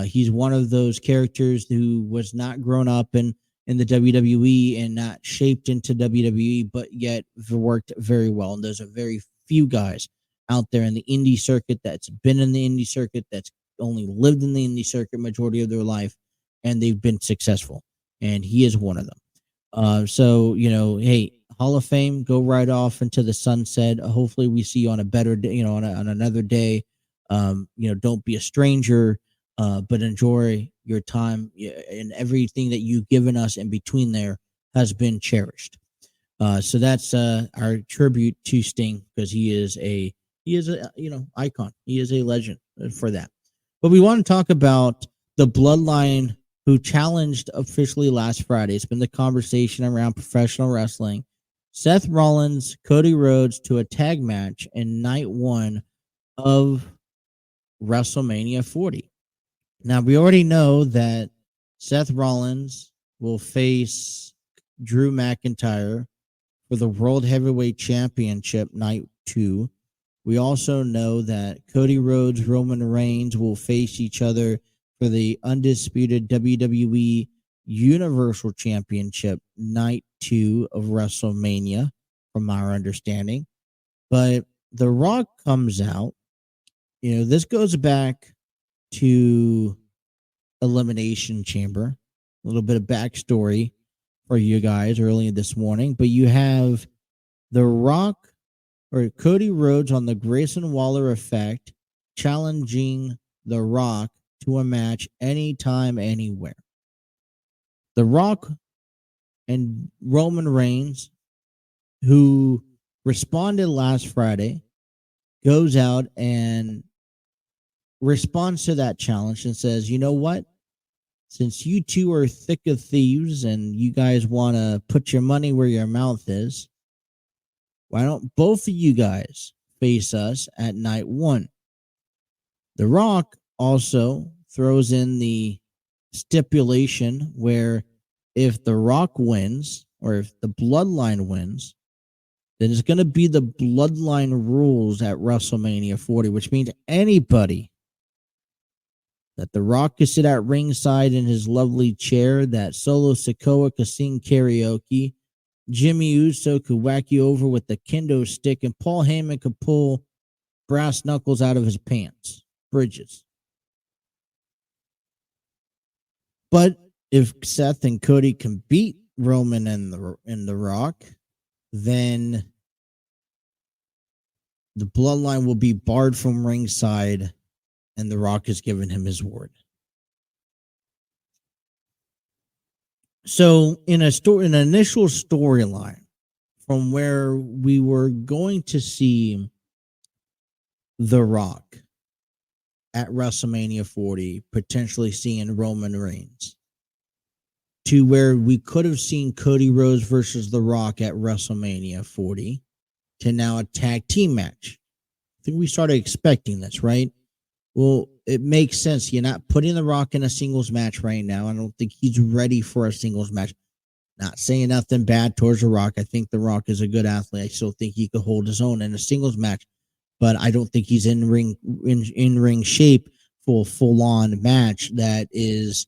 He's one of those characters who was not grown up in the WWE and not shaped into WWE, but yet worked very well. And there's a very few guys out there in the indie circuit that's been in the indie circuit, that's only lived in the indie circuit majority of their life, and they've been successful. And he is one of them. So, hey, Hall of Fame, go right off into the sunset. Hopefully we see you on a better day, on another day. Don't be a stranger, but enjoy your time, and everything that you've given us in between there has been cherished. So that's our tribute to Sting, because he is a icon. He is a legend for that. But we want to talk about the Bloodline, who challenged officially last Friday. It's been the conversation around professional wrestling Seth Rollins, Cody Rhodes to a tag match in night 1 of WrestleMania 40. Now, we already know that Seth Rollins will face Drew McIntyre for the World Heavyweight Championship night 2. We also know that Cody Rhodes, Roman Reigns will face each other for the undisputed WWE Universal Championship night 2 of WrestleMania, from our understanding. But The Rock comes out. This goes back to Elimination Chamber. A little bit of backstory for you guys earlier this morning. But you have The Rock or Cody Rhodes on the Grayson Waller effect challenging The Rock to a match anytime, anywhere. The Rock and Roman Reigns, who responded last Friday, goes out and responds to that challenge and says, you know what? Since you two are thick of thieves and you guys want to put your money where your mouth is, why don't both of you guys face us at night 1? The Rock also throws in the stipulation where if The Rock wins, or if the Bloodline wins, then it's going to be the Bloodline rules at WrestleMania 40, which means anybody that The Rock could sit at ringside in his lovely chair, that Solo Sikoa could sing karaoke, Jimmy Uso could whack you over with the kendo stick, and Paul Heyman could pull brass knuckles out of his pants. Bridges. But if Seth and Cody can beat Roman and the Rock, then the Bloodline will be barred from ringside, and The Rock has given him his word. So in an initial storyline from where we were going to see The Rock at WrestleMania 40, potentially seeing Roman Reigns, to where we could have seen Cody Rhodes versus The Rock at WrestleMania 40, to now a tag team match. I think we started expecting this, right? Well, it makes sense. You're not putting The Rock in a singles match right now. I don't think he's ready for a singles match. Not saying nothing bad towards The Rock. I think The Rock is a good athlete. I still think he could hold his own in a singles match, but I don't think he's in ring shape for a full on match that is,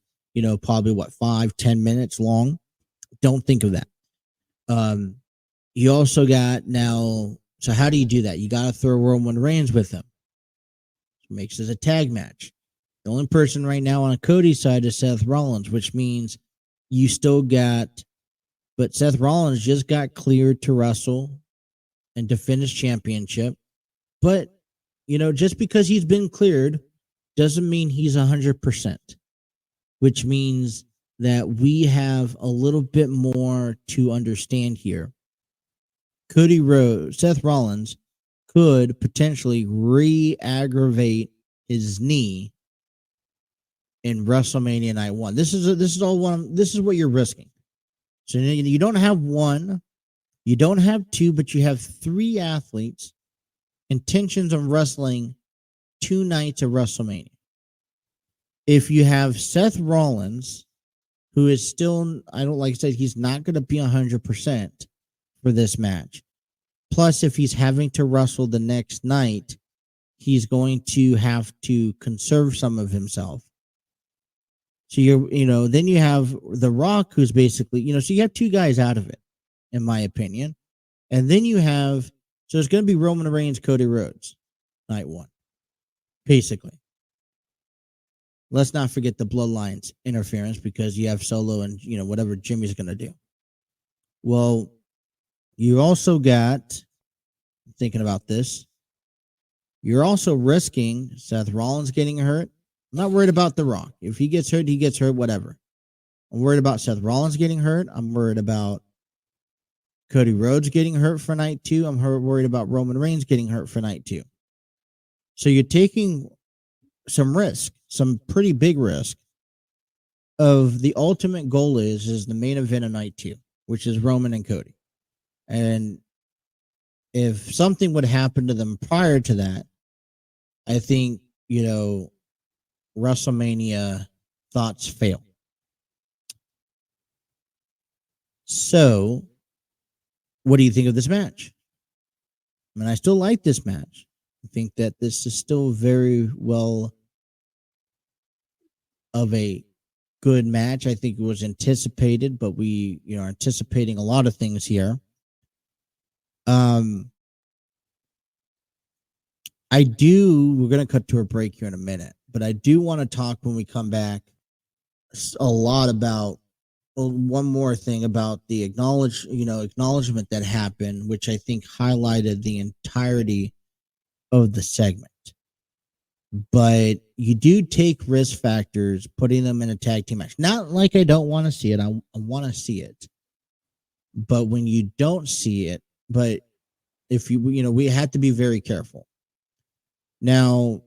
probably 5-10 minutes long. Don't think of that. You also got now. So how do you do that? You got to throw Roman Reigns with him. Makes it a tag match. The only person right now on Cody's side is Seth Rollins, which means you still got, but Seth Rollins just got cleared to wrestle and defend his championship. But, just because he's been cleared doesn't mean he's 100%, which means that we have a little bit more to understand here. Seth Rollins could potentially re-aggravate his knee in WrestleMania Night 1. This is what you're risking. So you don't have one, you don't have two, but you have 3 athletes intentions of wrestling 2 nights of WrestleMania. If you have Seth Rollins, who is still, like I said, he's not going to be 100% for this match. Plus, if he's having to wrestle the next night, he's going to have to conserve some of himself. So then you have The Rock, who's basically, so you have 2 guys out of it, in my opinion. And then you have, so it's going to be Roman Reigns, Cody Rhodes, night 1, basically. Let's not forget the Bloodlines interference, because you have Solo and, whatever Jimmy's going to do. Well, you also got, thinking about this, you're also risking Seth Rollins getting hurt. I'm not worried about The Rock. If he gets hurt, whatever. I'm worried about Seth Rollins getting hurt. I'm worried about Cody Rhodes getting hurt for night 2. I'm worried about Roman Reigns getting hurt for night 2. So you're taking some risk, some pretty big risk, of the ultimate goal is the main event of night 2, which is Roman and Cody And if something would happen to them prior to that, I think, WrestleMania thoughts fail. So, what do you think of this match? I mean, I still like this match. I think that this is still very well of a good match. I think it was anticipated, but we, are anticipating a lot of things here. We're going to cut to a break here in a minute, but I do want to talk when we come back a lot about one more thing about the acknowledgement that happened, which I think highlighted the entirety of the segment. But you do take risk factors putting them in a tag team match. Not like I don't want to see it. I want to see it. But when you don't see it, but if we have to be very careful. Now,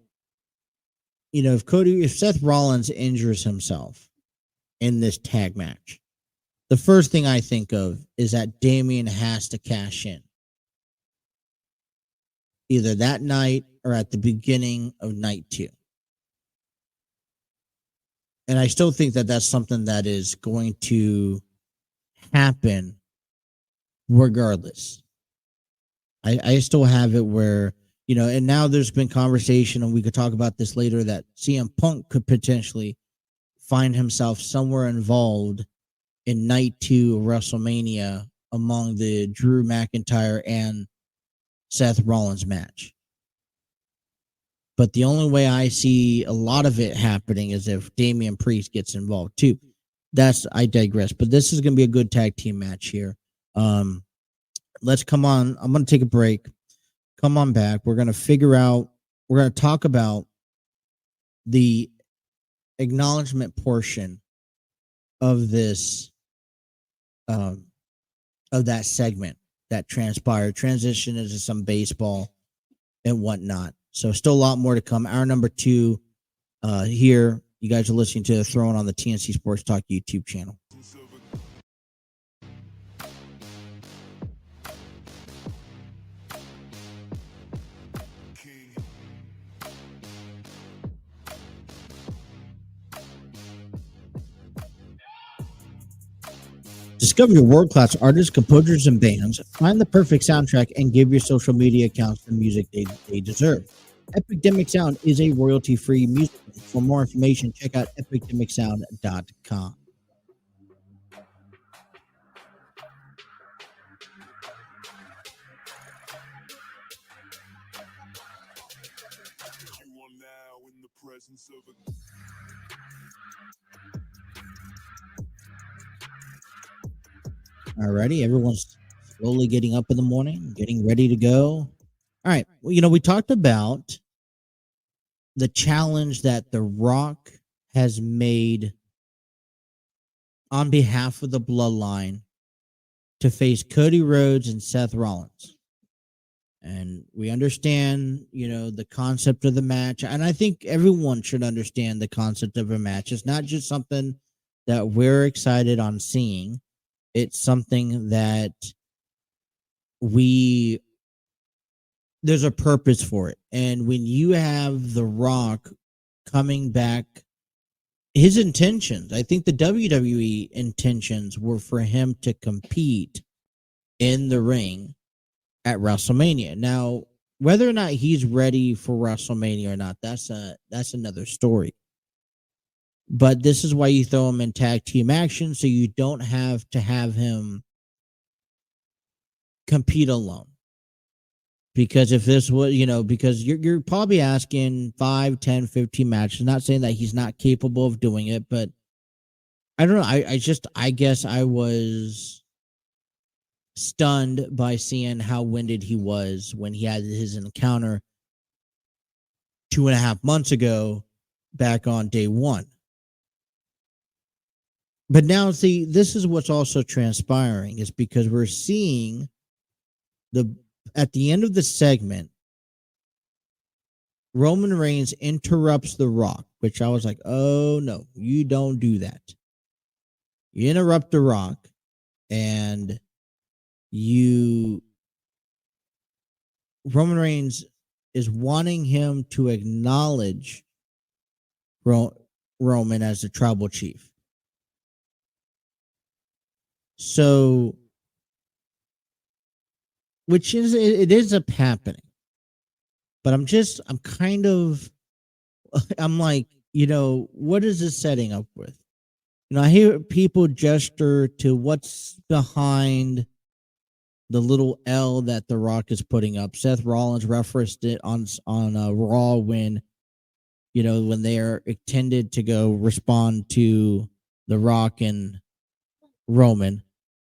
if Seth Rollins injures himself in this tag match, the first thing I think of is that Damian has to cash in. Either that night or at the beginning of night 2. And I still think that that's something that is going to happen regardless. I still have it where, and now there's been conversation, and we could talk about this later, that CM Punk could potentially find himself somewhere involved in night 2 of WrestleMania among the Drew McIntyre and Seth Rollins match. But the only way I see a lot of it happening is if Damian Priest gets involved too. I digress. But this is going to be a good tag team match here. Let's come on. I'm going to take a break. Come on back. We're going to talk about the acknowledgement portion of this, of that segment that transpired, transition into some baseball and whatnot. So still a lot more to come. Hour number 2 here. You guys are listening to Throwing on the TNC Sports Talk YouTube channel. Discover your world-class artists, composers, and bands. Find the perfect soundtrack and give your social media accounts the music they deserve. Epidemic Sound is a royalty-free music. For more information, check out epidemicsound.com. You are now in the presence of a Alrighty, everyone's slowly getting up in the morning, getting ready to go. All right, well, we talked about the challenge that The Rock has made on behalf of the Bloodline to face Cody Rhodes and Seth Rollins. And we understand, the concept of the match. And I think everyone should understand the concept of a match. It's not just something that we're excited on seeing. It's something that there's a purpose for it. And when you have The Rock coming back, his intentions, I think the WWE intentions were for him to compete in the ring at WrestleMania. Now, whether or not he's ready for WrestleMania or not, that's another story. But this is why you throw him in tag team action, so you don't have to have him compete alone. Because if this was, because you're probably asking 5, 10, 15 matches. Not saying that he's not capable of doing it, but I don't know. I guess I was stunned by seeing how winded he was when he had his encounter 2.5 months ago back on day 1. But now, see, this is what's also transpiring, is because we're seeing at the end of the segment, Roman Reigns interrupts The Rock, which I was like, oh no, you don't do that. You interrupt The Rock, and Roman Reigns is wanting him to acknowledge Roman as the tribal chief. So, which is, it is a happening. But I'm like, what is this setting up with? I hear people gesture to what's behind the little L that The Rock is putting up. Seth Rollins referenced it on Raw when they are intended to go respond to The Rock and Roman.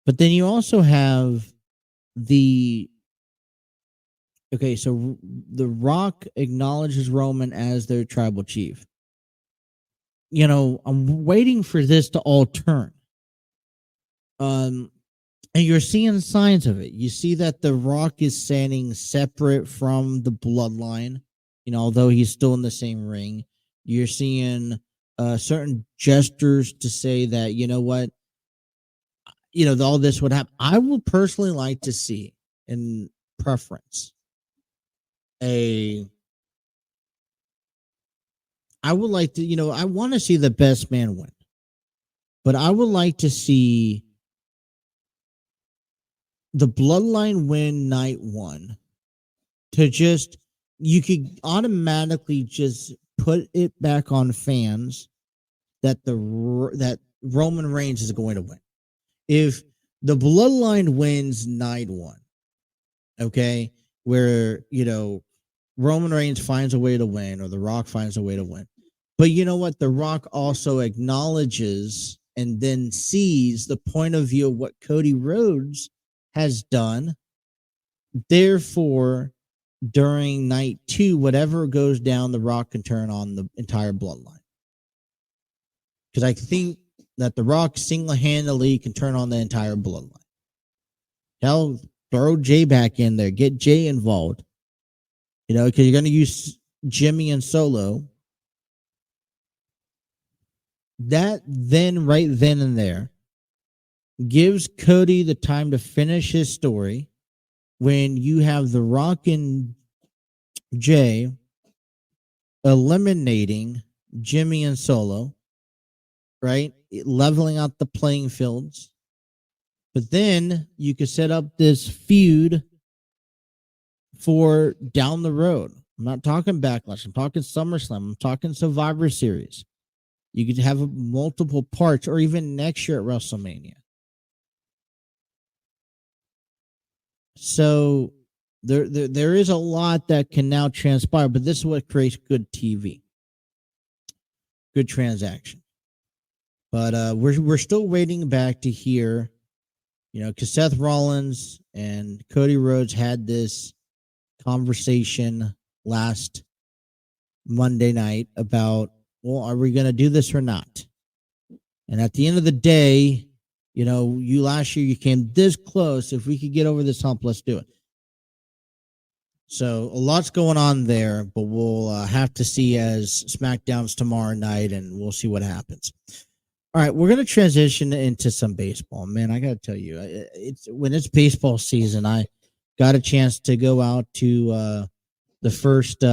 But then you also have so The Rock acknowledges Roman as their tribal chief. I'm waiting for this to all turn. And you're seeing signs of it. You see that The Rock is standing separate from the bloodline, although he's still in the same ring. You're seeing certain gestures to say that, what, all this would happen. I would personally like to see, in preference, I would like to, I want to see the best man win, but I would like to see the bloodline win night one you could automatically just put it back on fans that that Roman Reigns is going to win. If the bloodline wins night one, okay, where, Roman Reigns finds a way to win or The Rock finds a way to win. But you know what? The Rock also acknowledges and then sees the point of view of what Cody Rhodes has done. Therefore, during night two, whatever goes down, The Rock can turn on the entire bloodline. Because I think that The Rock single-handedly can turn on the entire bloodline. Hell, throw Jay back in there. Get Jay involved. Because you're going to use Jimmy and Solo. That then, right then and there, gives Cody the time to finish his story when you have The Rock and Jay eliminating Jimmy and Solo, right? Leveling out the playing fields. But then you could set up this feud for down the road. I'm not talking Backlash. I'm talking SummerSlam. I'm talking Survivor Series. You could have multiple parts, or even next year at WrestleMania. So there is a lot that can now transpire, but this is what creates good TV, good transaction. But we're still waiting back to hear, because Seth Rollins and Cody Rhodes had this conversation last Monday night about, well, are we going to do this or not? And at the end of the day, you last year, you came this close. If we could get over this hump, let's do it. So a lot's going on there, but we'll have to see as SmackDown's tomorrow night, and we'll see what happens. All right, we're going to transition into some baseball. Man, I got to tell you, when it's baseball season, I got a chance to go out to the first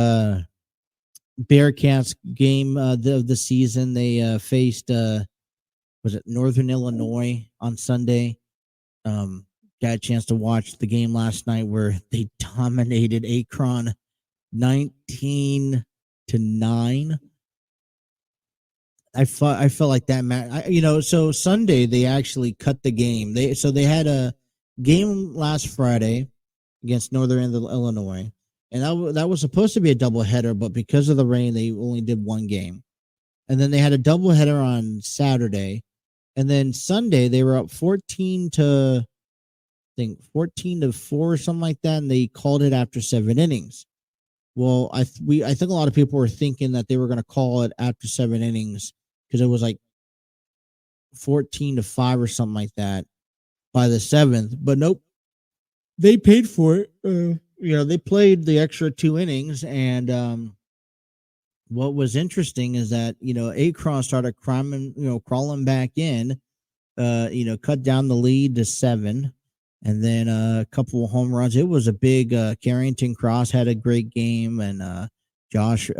Bearcats game of the season. They faced, was it Northern Illinois on Sunday? Got a chance to watch the game last night where they dominated Akron 19-9. I felt like that match. So Sunday they actually cut the game. They had a game last Friday against Northern Illinois, and that was supposed to be a doubleheader, but because of the rain, they only did one game. And then they had a doubleheader on Saturday, and then Sunday they were up 14-4 or something like that, and they called it after 7 innings. Well, I think a lot of people were thinking that they were going to call it after 7 innings because it was like 14-5 or something like that by the 7th. But nope, they paid for it. They played the extra 2 innings, and what was interesting is that Akron started crawling back in, cut down the lead to 7. And then a couple of home runs. It was a big Carrington Cross had a great game, and Josh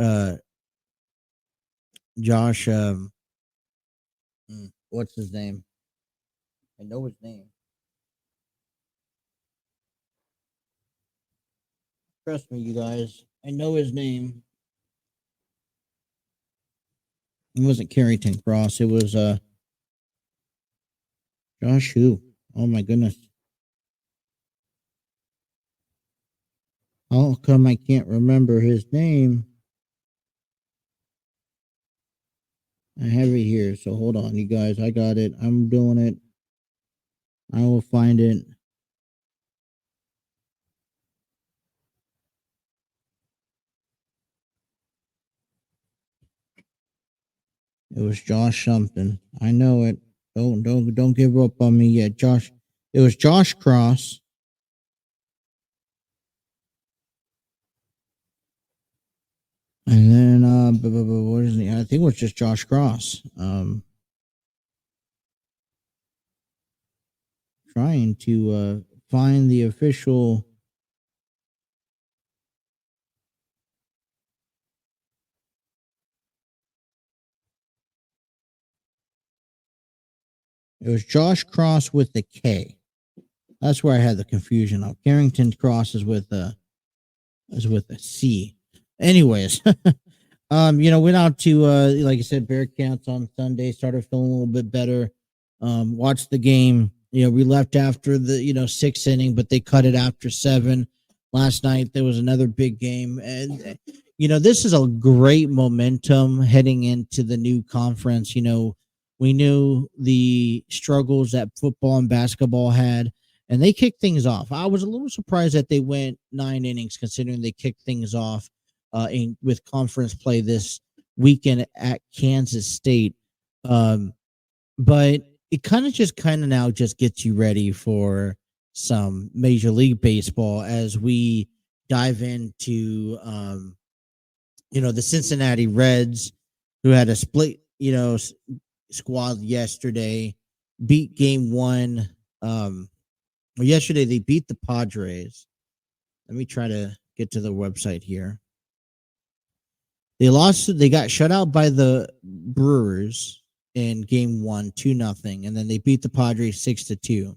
what's his name? I know his name. Trust me, you guys. I know his name. It wasn't Carrington Cross. It was Josh who? Oh my goodness. How come I can't remember his name? I have it here, so hold on, you guys. I got it. I'm doing it. I will find it. It was Josh something. I know it. Don't give up on me yet, Josh. It was Josh Cross. And then what is it? I think it was just Josh Cross. Trying to find the official. It was Josh Cross with the K. That's where I had the confusion of. Carrington Cross is with a C. Anyways, went out to like I said, Bear Camps on Sunday. Started feeling a little bit better. Watched the game. We left after the sixth inning, but they cut it after 7. Last night there was another big game, and this is a great momentum heading into the new conference. We knew the struggles that football and basketball had, and they kicked things off. I was a little surprised that they went 9 innings, considering they kicked things off with conference play this weekend at Kansas State. But it kind of now gets you ready for some Major League Baseball as we dive into, the Cincinnati Reds, who had a split, squad yesterday, beat game 1. Yesterday they beat the Padres. Let me try to get to the website here. They got shut out by the Brewers in game 1, 2-0, and then they beat the Padres 6-2.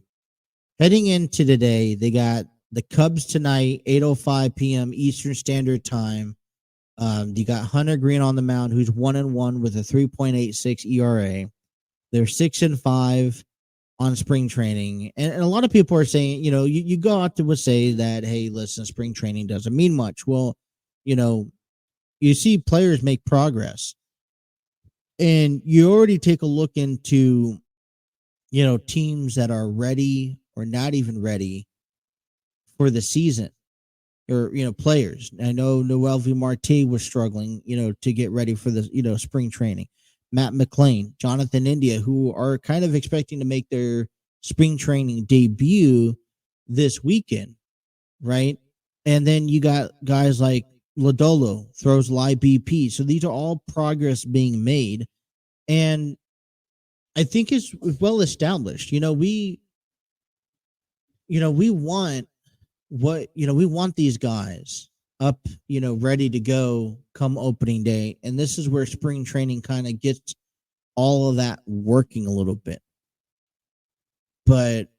Heading into today, they got the Cubs tonight, 8:05 p.m. Eastern Standard Time. You got Hunter Green on the mound, who's 1-1 with a 3.86 ERA. They're 6-5 on spring training, and a lot of people are saying, you go out to say that, hey, listen, spring training doesn't mean much. Well, you see players make progress, and you already take a look into, teams that are ready or not even ready for the season. Or players. I know Noel V. Marte was struggling, to get ready for the spring training. Matt McLean, Jonathan India, who are kind of expecting to make their spring training debut this weekend, right? And then you got guys like Lodolo throws live BP. So these are all progress being made, and I think it's well established. We want. We want these guys up, ready to go come opening day. And this is where spring training kind of gets all of that working a little bit. But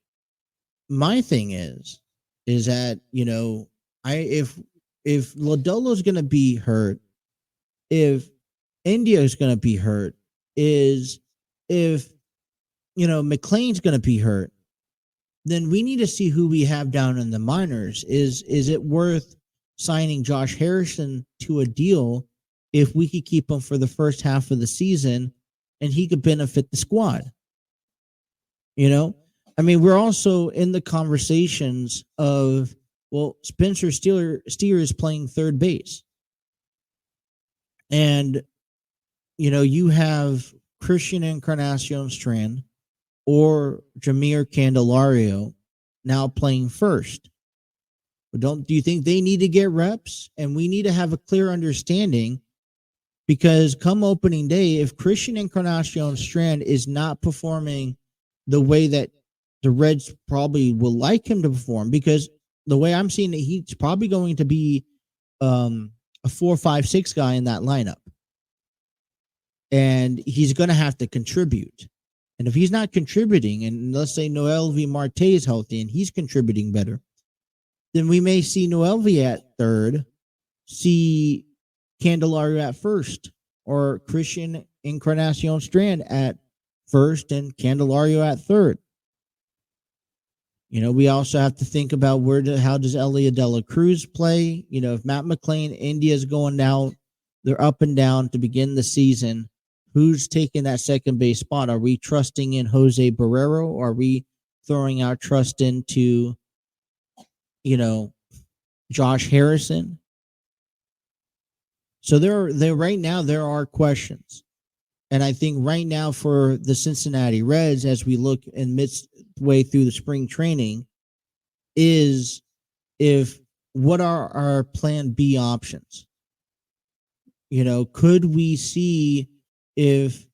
my thing is that, if Lodolo's going to be hurt, if India is going to be hurt, if McLean's going to be hurt, then we need to see who we have down in the minors. Is it worth signing Josh Harrison to a deal if we could keep him for the first half of the season and he could benefit the squad? We're also in the conversations of, well, Spencer Steer is playing third base. And, you have Christian Encarnacion Strand or Jameer Candelario now playing first. But do you think they need to get reps? And we need to have a clear understanding, because come opening day, if Christian Encarnacion Strand is not performing the way that the Reds probably will like him to perform, because the way I'm seeing it, he's probably going to be a 4, 5, 6 guy in that lineup. And he's going to have to contribute. And if he's not contributing, and let's say Noelvi Marte is healthy and he's contributing better, then we may see Noelvi at third, see Candelario at first, or Christian Encarnacion Strand at first and Candelario at third. You know, we also have to think about how does Elia De La Cruz play? You know, if Matt McLean, India's going out, they're up and down to begin the season. Who's taking that second base spot? Are we trusting in Jose Barrero? Or are we throwing our trust into, you know, Josh Harrison? So right now there are questions. And I think right now for the Cincinnati Reds, as we look in midway through the spring training, is what are our plan B options? You know, could we see if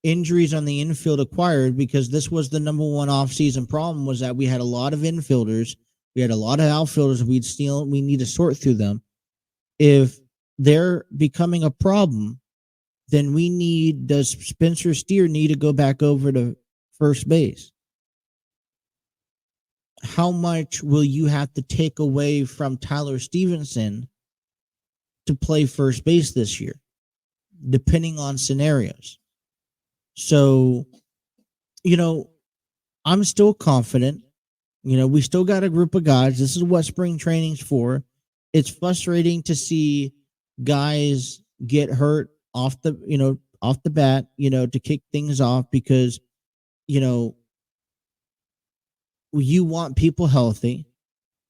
injuries on the infield acquired, because this was the number one offseason problem, was that we had a lot of infielders, we had a lot of outfielders, we need to sort through them. If they're becoming a problem, then does Spencer Steer need to go back over to first base? How much will you have to take away from Tyler Stevenson to play first base this year, depending on scenarios? So, you know, I'm still confident. You know, we still got a group of guys. This is what spring training's for. It's frustrating to see guys get hurt off the bat, you know, to kick things off, because, you know, you want people healthy.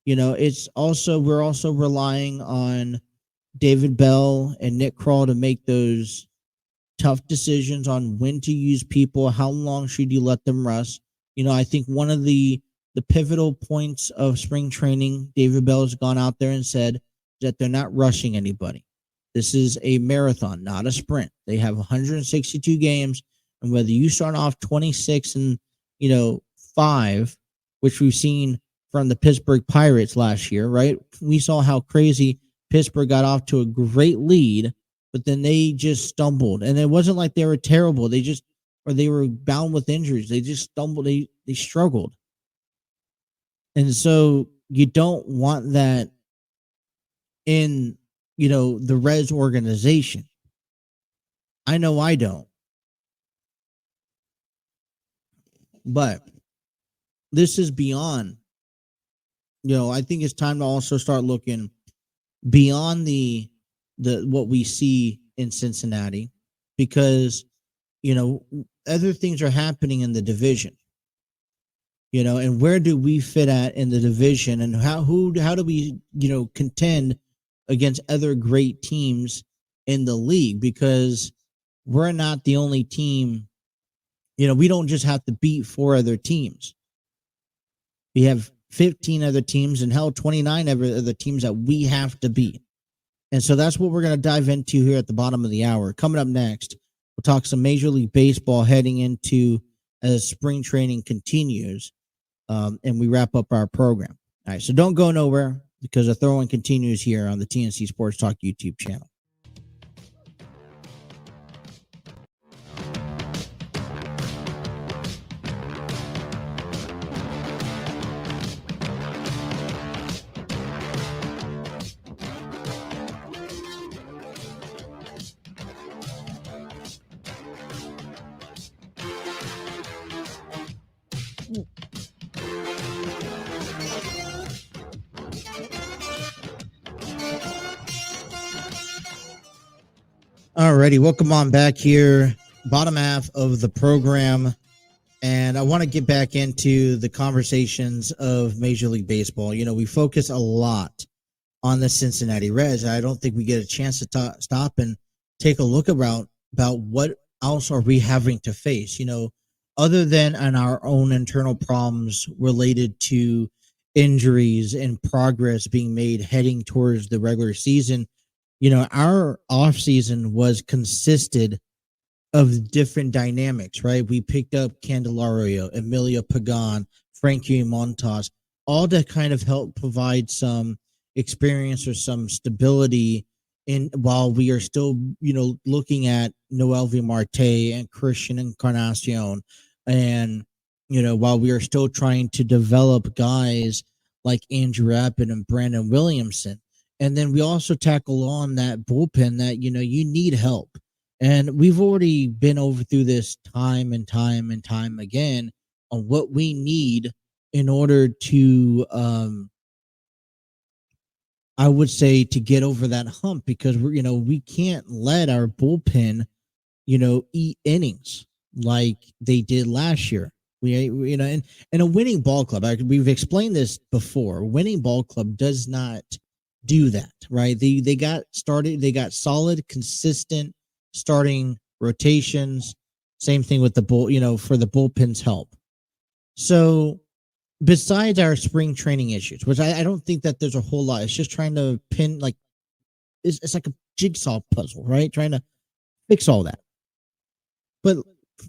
You know, we're also relying on David Bell and Nick Krall to make those tough decisions on when to use people, how long should you let them rest. You know, I think one of the pivotal points of spring training, David Bell has gone out there and said that they're not rushing anybody. This is a marathon, not a sprint. They have 162 games, and whether you start off 26 and, you know, 5, which we've seen from the Pittsburgh Pirates last year, right? We saw how crazy Pittsburgh got off to a great lead, but then they just stumbled. And it wasn't like they were terrible. They were bound with injuries. They just stumbled. They struggled. And so you don't want that in, you know, the Reds organization. I know I don't. But this is beyond, you know, I think it's time to also start looking beyond the what we see in Cincinnati, because, you know, other things are happening in the division. You know, and where do we fit at in the division, and how do we, you know, contend against other great teams in the league? Because we're not the only team. You know, we don't just have to beat 4 other teams. We have 15 other teams, and hell, 29 other teams that we have to beat. And so that's what we're going to dive into here at the bottom of the hour. Coming up next, we'll talk some Major League Baseball heading into as spring training continues, and we wrap up our program. All right, so don't go nowhere, because the throwing continues here on the TNC Sports Talk YouTube channel. Alrighty, welcome on back here, bottom half of the program, and I want to get back into the conversations of Major League Baseball. You know, we focus a lot on the Cincinnati Reds. I don't think we get a chance to stop and take a look about what else are we having to face, you know, other than on our own internal problems related to injuries and progress being made heading towards the regular season. You know, our offseason was consisted of different dynamics, right? We picked up Candelario, Emilio Pagan, Frankie Montas, all to kind of help provide some experience or some stability in while we are still, looking at Noel V. Marte and Christian Encarnacion, and while we are still trying to develop guys like Andrew Abbott and Brandon Williamson. And then we also tackle on that bullpen that, you need help. And we've already been over through this time and time and time again on what we need in order to, I would say, to get over that hump, because we can't let our bullpen, eat innings like they did last year. And a winning ball club, we've explained this before. A winning ball club does not do that, right? They got started. They got solid, consistent starting rotations. Same thing with the for the bullpen's help. So besides our spring training issues, which I don't think that there's a whole lot, it's just trying to pin, like, it's like a jigsaw puzzle, right? Trying to fix all that. But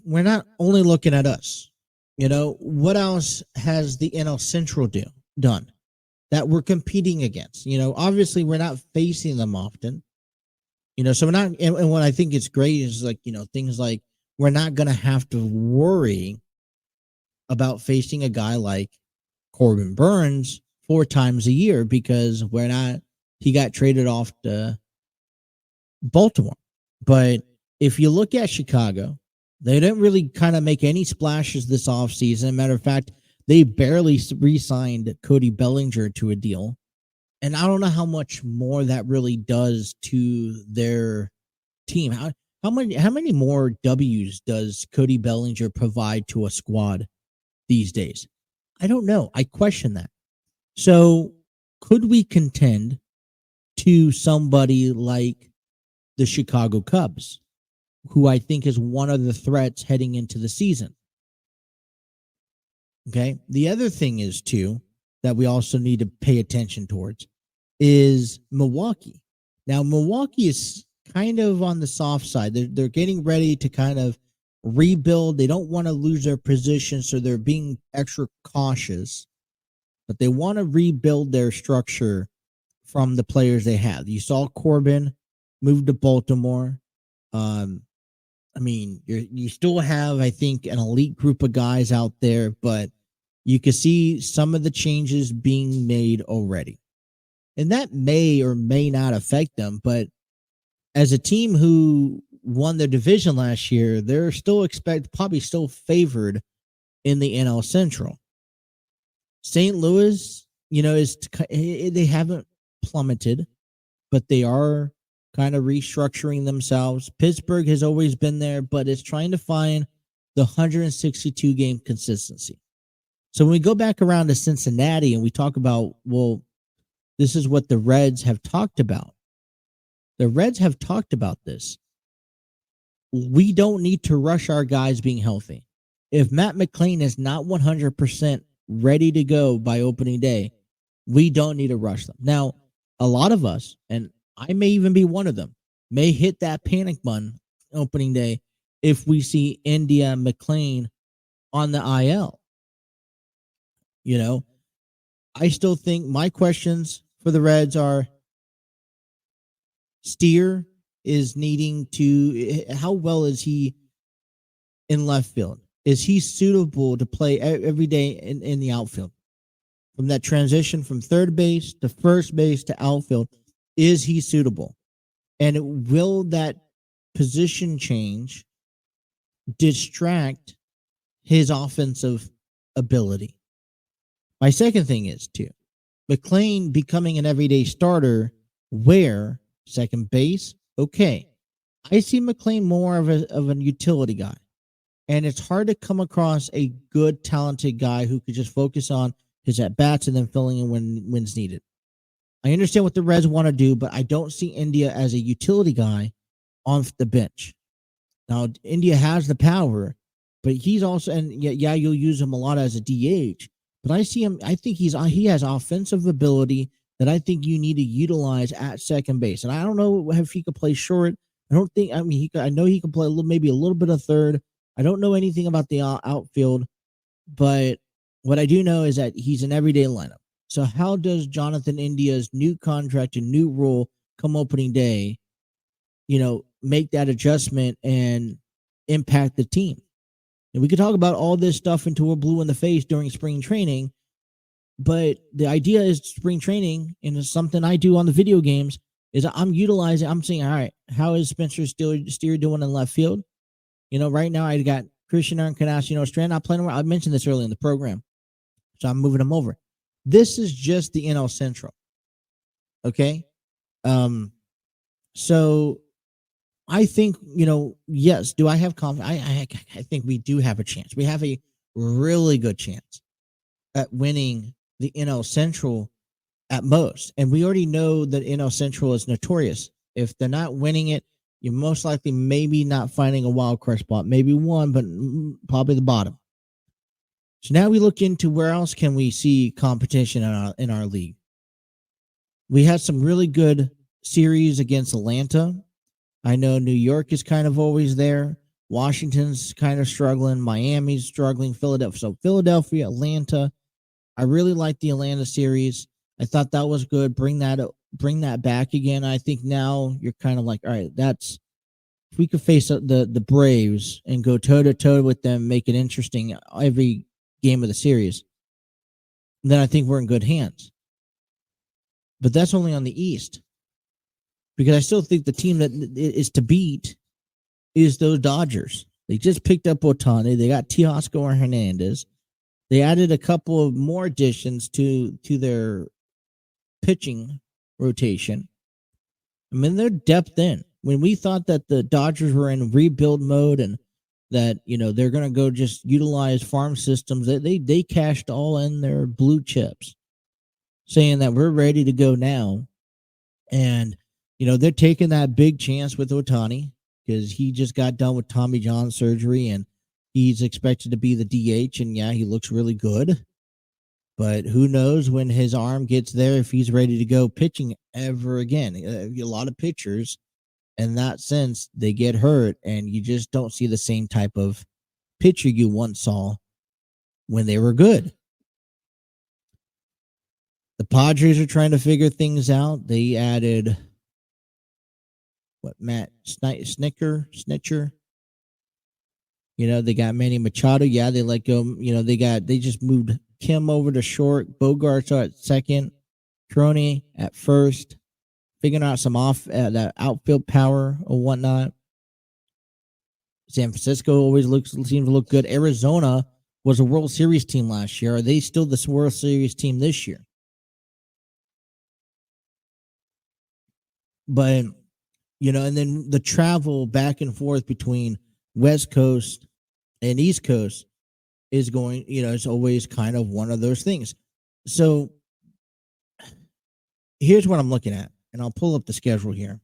we're not only looking at us. What else has the NL Central done that we're competing against? Obviously we're not facing them often. So we're not, and what I think is great is, like, things like we're not going to have to worry about facing a guy like Corbin Burns 4 times a year, because he got traded off to Baltimore. But if you look at Chicago, they didn't really kind of make any splashes this offseason. Matter of fact, they barely re-signed Cody Bellinger to a deal. And I don't know how much more that really does to their team. How many more W's does Cody Bellinger provide to a squad these days? I don't know. I question that. So could we contend to somebody like the Chicago Cubs, who I think is one of the threats heading into the season? Okay. The other thing is, too, that we also need to pay attention towards is Milwaukee. Now, Milwaukee is kind of on the soft side. They're getting ready to kind of rebuild. They don't want to lose their position, so they're being extra cautious. But they want to rebuild their structure from the players they have. You saw Corbin move to Baltimore. You still have, I think, an elite group of guys out there, but you can see some of the changes being made already. And that may or may not affect them, but as a team who won their division last year, they're still probably still favored in the NL Central. St. Louis, they haven't plummeted, but they are kind of restructuring themselves. Pittsburgh has always been there, but it's trying to find the 162 game consistency. So when we go back around to Cincinnati and we talk about, well, this is what the Reds have talked about. The Reds have talked about this. We don't need to rush our guys being healthy. If Matt McLain is not 100% ready to go by opening day, we don't need to rush them. Now, a lot of us, and I may even be one of them, may hit that panic button opening day if we see India McLain on the IL. I still think my questions for the Reds are, Steer is needing to, how well is he in left field? Is he suitable to play every day in the outfield? From that transition from third base to first base to outfield, is he suitable? And will that position change distract his offensive ability? My second thing is, too, McLain becoming an everyday starter where second base, okay. I see McLain more of a utility guy. And it's hard to come across a good, talented guy who could just focus on his at-bats and then filling in when's needed. I understand what the Reds want to do, but I don't see India as a utility guy off the bench. Now, India has the power, but he's also, and yeah, you'll use him a lot as a DH, but I see him, I think he has offensive ability that I think you need to utilize at second base. And I don't know if he could play short. I don't think. I mean, I know he can play maybe a little bit of third. I don't know anything about the outfield, but what I do know is that he's an everyday lineup. So how does Jonathan India's new contract and new rule come opening day, make that adjustment and impact the team? And we could talk about all this stuff until we're blue in the face during spring training, but the idea is spring training, and it's something I do on the video games, is I'm saying, all right, how is Spencer Steer doing in left field? Right now I got Christian Encarnacion Strand not playing around. I mentioned this earlier in the program, so I'm moving him over. This is just the NL Central. Okay. So I think, yes, do I have confidence? I think we do have a chance. We have a really good chance at winning the NL Central at most. And we already know that NL Central is notorious. If they're not winning it, you're most likely maybe not finding a wild card spot. Maybe one, but probably the bottom. So now we look into where else can we see competition in our league. We had some really good series against Atlanta. I know New York is kind of always there. Washington's kind of struggling. Miami's struggling. Philadelphia. So Philadelphia, Atlanta. I really like the Atlanta series. I thought that was good. Bring that back again. I think now you're kind of like, all right, if we could face the Braves and go toe to toe with them, make it interesting every game of the series, then I think we're in good hands. But that's only on the East, because I still think the team that is to beat is those Dodgers. They just picked up Ohtani. They got Teoscar Hernandez. They added a couple of more additions to their pitching rotation. I mean, they're depth in. When we thought that the Dodgers were in rebuild mode and that, they're going to go just utilize farm systems, they cashed all in their blue chips, saying that we're ready to go now. And, they're taking that big chance with Ohtani because he just got done with Tommy John surgery and he's expected to be the DH. And yeah, he looks really good. But who knows when his arm gets there if he's ready to go pitching ever again. A lot of pitchers, in that sense, they get hurt and you just don't see the same type of pitcher you once saw when they were good. The Padres are trying to figure things out. They added Matt Snitcher. They got Manny Machado. Yeah, they let go. They just moved Kim over to short. Bogarts at second. Crony at first. Figuring out some that outfield power or whatnot. San Francisco always seems to look good. Arizona was a World Series team last year. Are they still the World Series team this year? But, and then the travel back and forth between West Coast and East Coast is going, it's always kind of one of those things. So here's what I'm looking at, and I'll pull up the schedule here.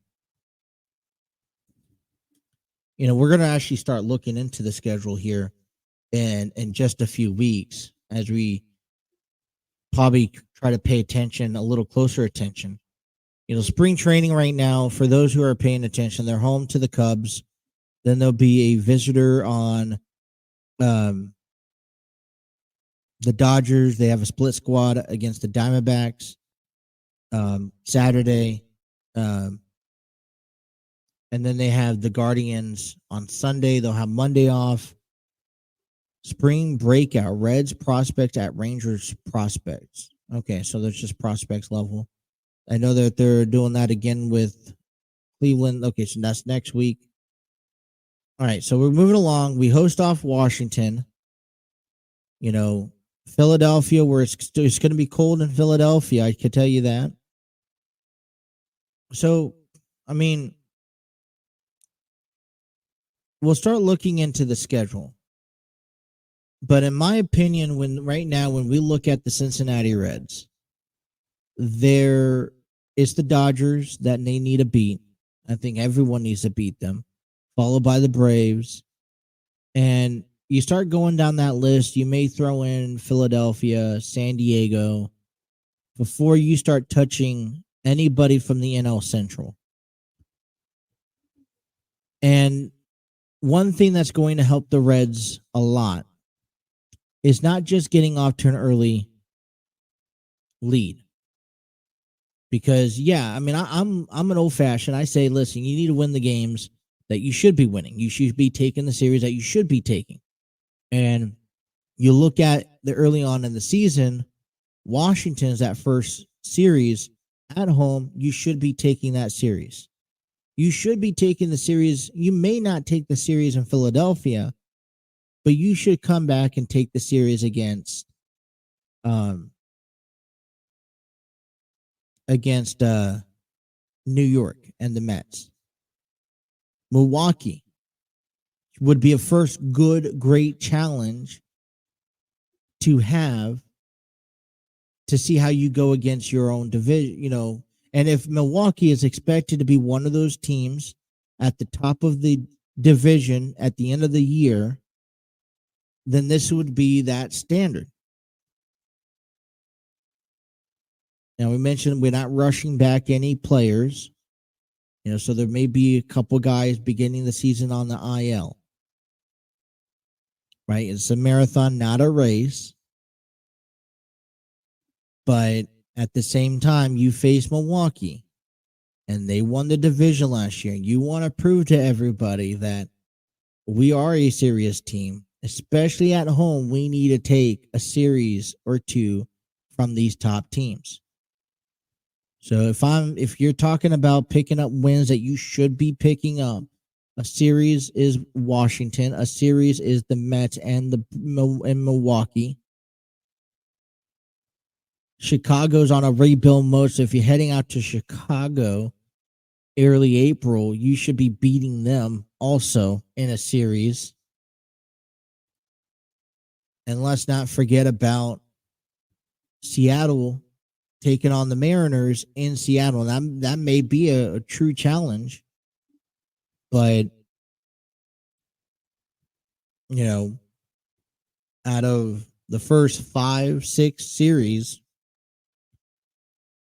We're going to actually start looking into the schedule here in just a few weeks as we probably try to pay attention, a little closer attention. Spring training right now, for those who are paying attention, they're home to the Cubs. Then there'll be a visitor on the Dodgers. They have a split squad against the Diamondbacks Saturday. And then they have the Guardians on Sunday. They'll have Monday off. Spring breakout. Reds prospects at Rangers prospects. Okay, so there's just prospects level. I know that they're doing that again with Cleveland. Okay, so that's next week. All right, so we're moving along. We host off Washington. Philadelphia, where it's going to be cold in Philadelphia. I can tell you that. So, I mean, we'll start looking into the schedule. But in my opinion, when we look at the Cincinnati Reds, it's the Dodgers that they need to beat. I think everyone needs to beat them, followed by the Braves. And you start going down that list, you may throw in Philadelphia, San Diego, before you start touching anybody from the NL Central. And one thing that's going to help the Reds a lot is not just getting off to an early lead. Because I'm an old fashioned. I say, listen, you need to win the games that you should be winning. You should be taking the series that you should be taking. And you look at the early on in the season, Washington's that first series at home. You should be taking that series. You should be taking the series. You may not take the series in Philadelphia, but you should come back and take the series against New York and the Mets. Milwaukee would be a first great challenge to have to see how you go against your own division, And if Milwaukee is expected to be one of those teams at the top of the division at the end of the year, then this would be that standard. Now, we mentioned we're not rushing back any players, so there may be a couple guys beginning the season on the IL. Right? It's a marathon, not a race. But at the same time, you face Milwaukee, and they won the division last year. You want to prove to everybody that we are a serious team, especially at home. We need to take a series or two from these top teams. So if you're talking about picking up wins that you should be picking up, a series is Washington, a series is the Mets and Milwaukee. Chicago's on a rebuild mode, so if you're heading out to Chicago early April, you should be beating them also in a series. And let's not forget about Seattle taking on the Mariners in Seattle. That may be a true challenge, but out of the first 5-6 series,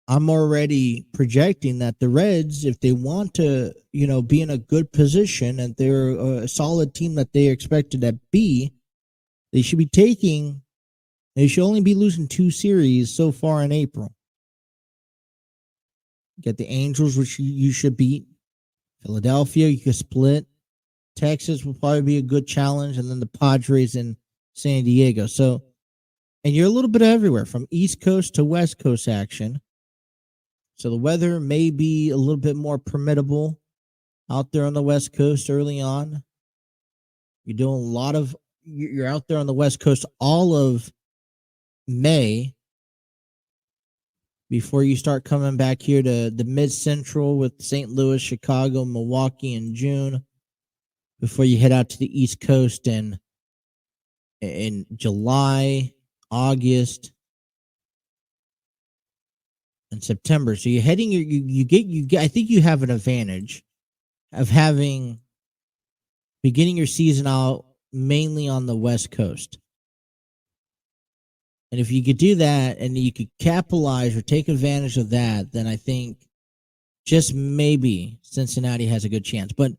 I'm already projecting that the Reds, if they want to, be in a good position and they're a solid team that they expected to be, they should only be losing 2 series so far in April. Get the Angels, which you should beat. Philadelphia, you could split. Texas will probably be a good challenge, and then the Padres in San Diego. So, and you're a little bit everywhere from East Coast to West Coast action. So the weather may be a little bit more permittable out there on the West Coast early on. You're out there on the West Coast all of May before you start coming back here to the Mid-Central with St. Louis, Chicago, Milwaukee in June, before you head out to the East Coast in July, August, and September. So you're heading I think you have an advantage of beginning your season out mainly on the West Coast. And if you could do that and you could capitalize or take advantage of that, then I think just maybe Cincinnati has a good chance. But,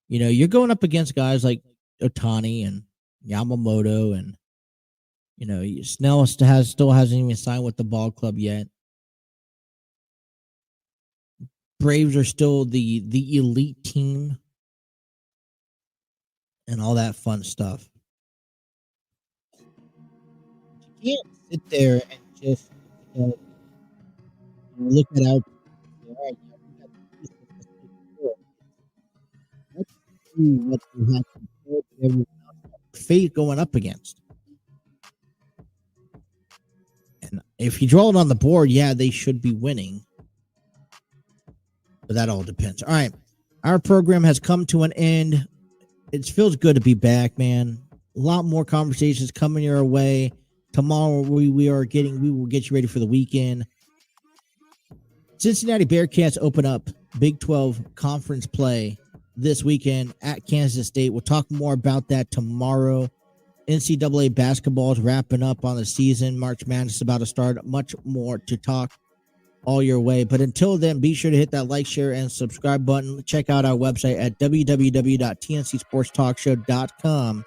you're going up against guys like Ohtani and Yamamoto, and, Snell still hasn't even signed with the ball club yet. Braves are still the elite team and all that fun stuff. You can't sit there and just look at out. Let's see what you have compared to everyone else fate going up against. And if you draw it on the board, they should be winning. But that all depends. All right. Our program has come to an end. It feels good to be back, man. A lot more conversations coming your way. Tomorrow we will get you ready for the weekend. Cincinnati Bearcats open up Big 12 conference play this weekend at Kansas State. We'll talk more about that tomorrow. NCAA basketball is wrapping up on the season. March Madness is about to start. Much more to talk all your way. But until then, be sure to hit that like, share, and subscribe button. Check out our website at www.tncsportstalkshow.com.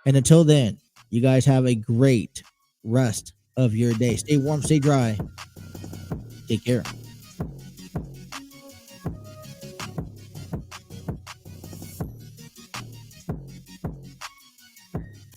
And until then, you guys have a great rest of your day. Stay warm, stay dry. Take care.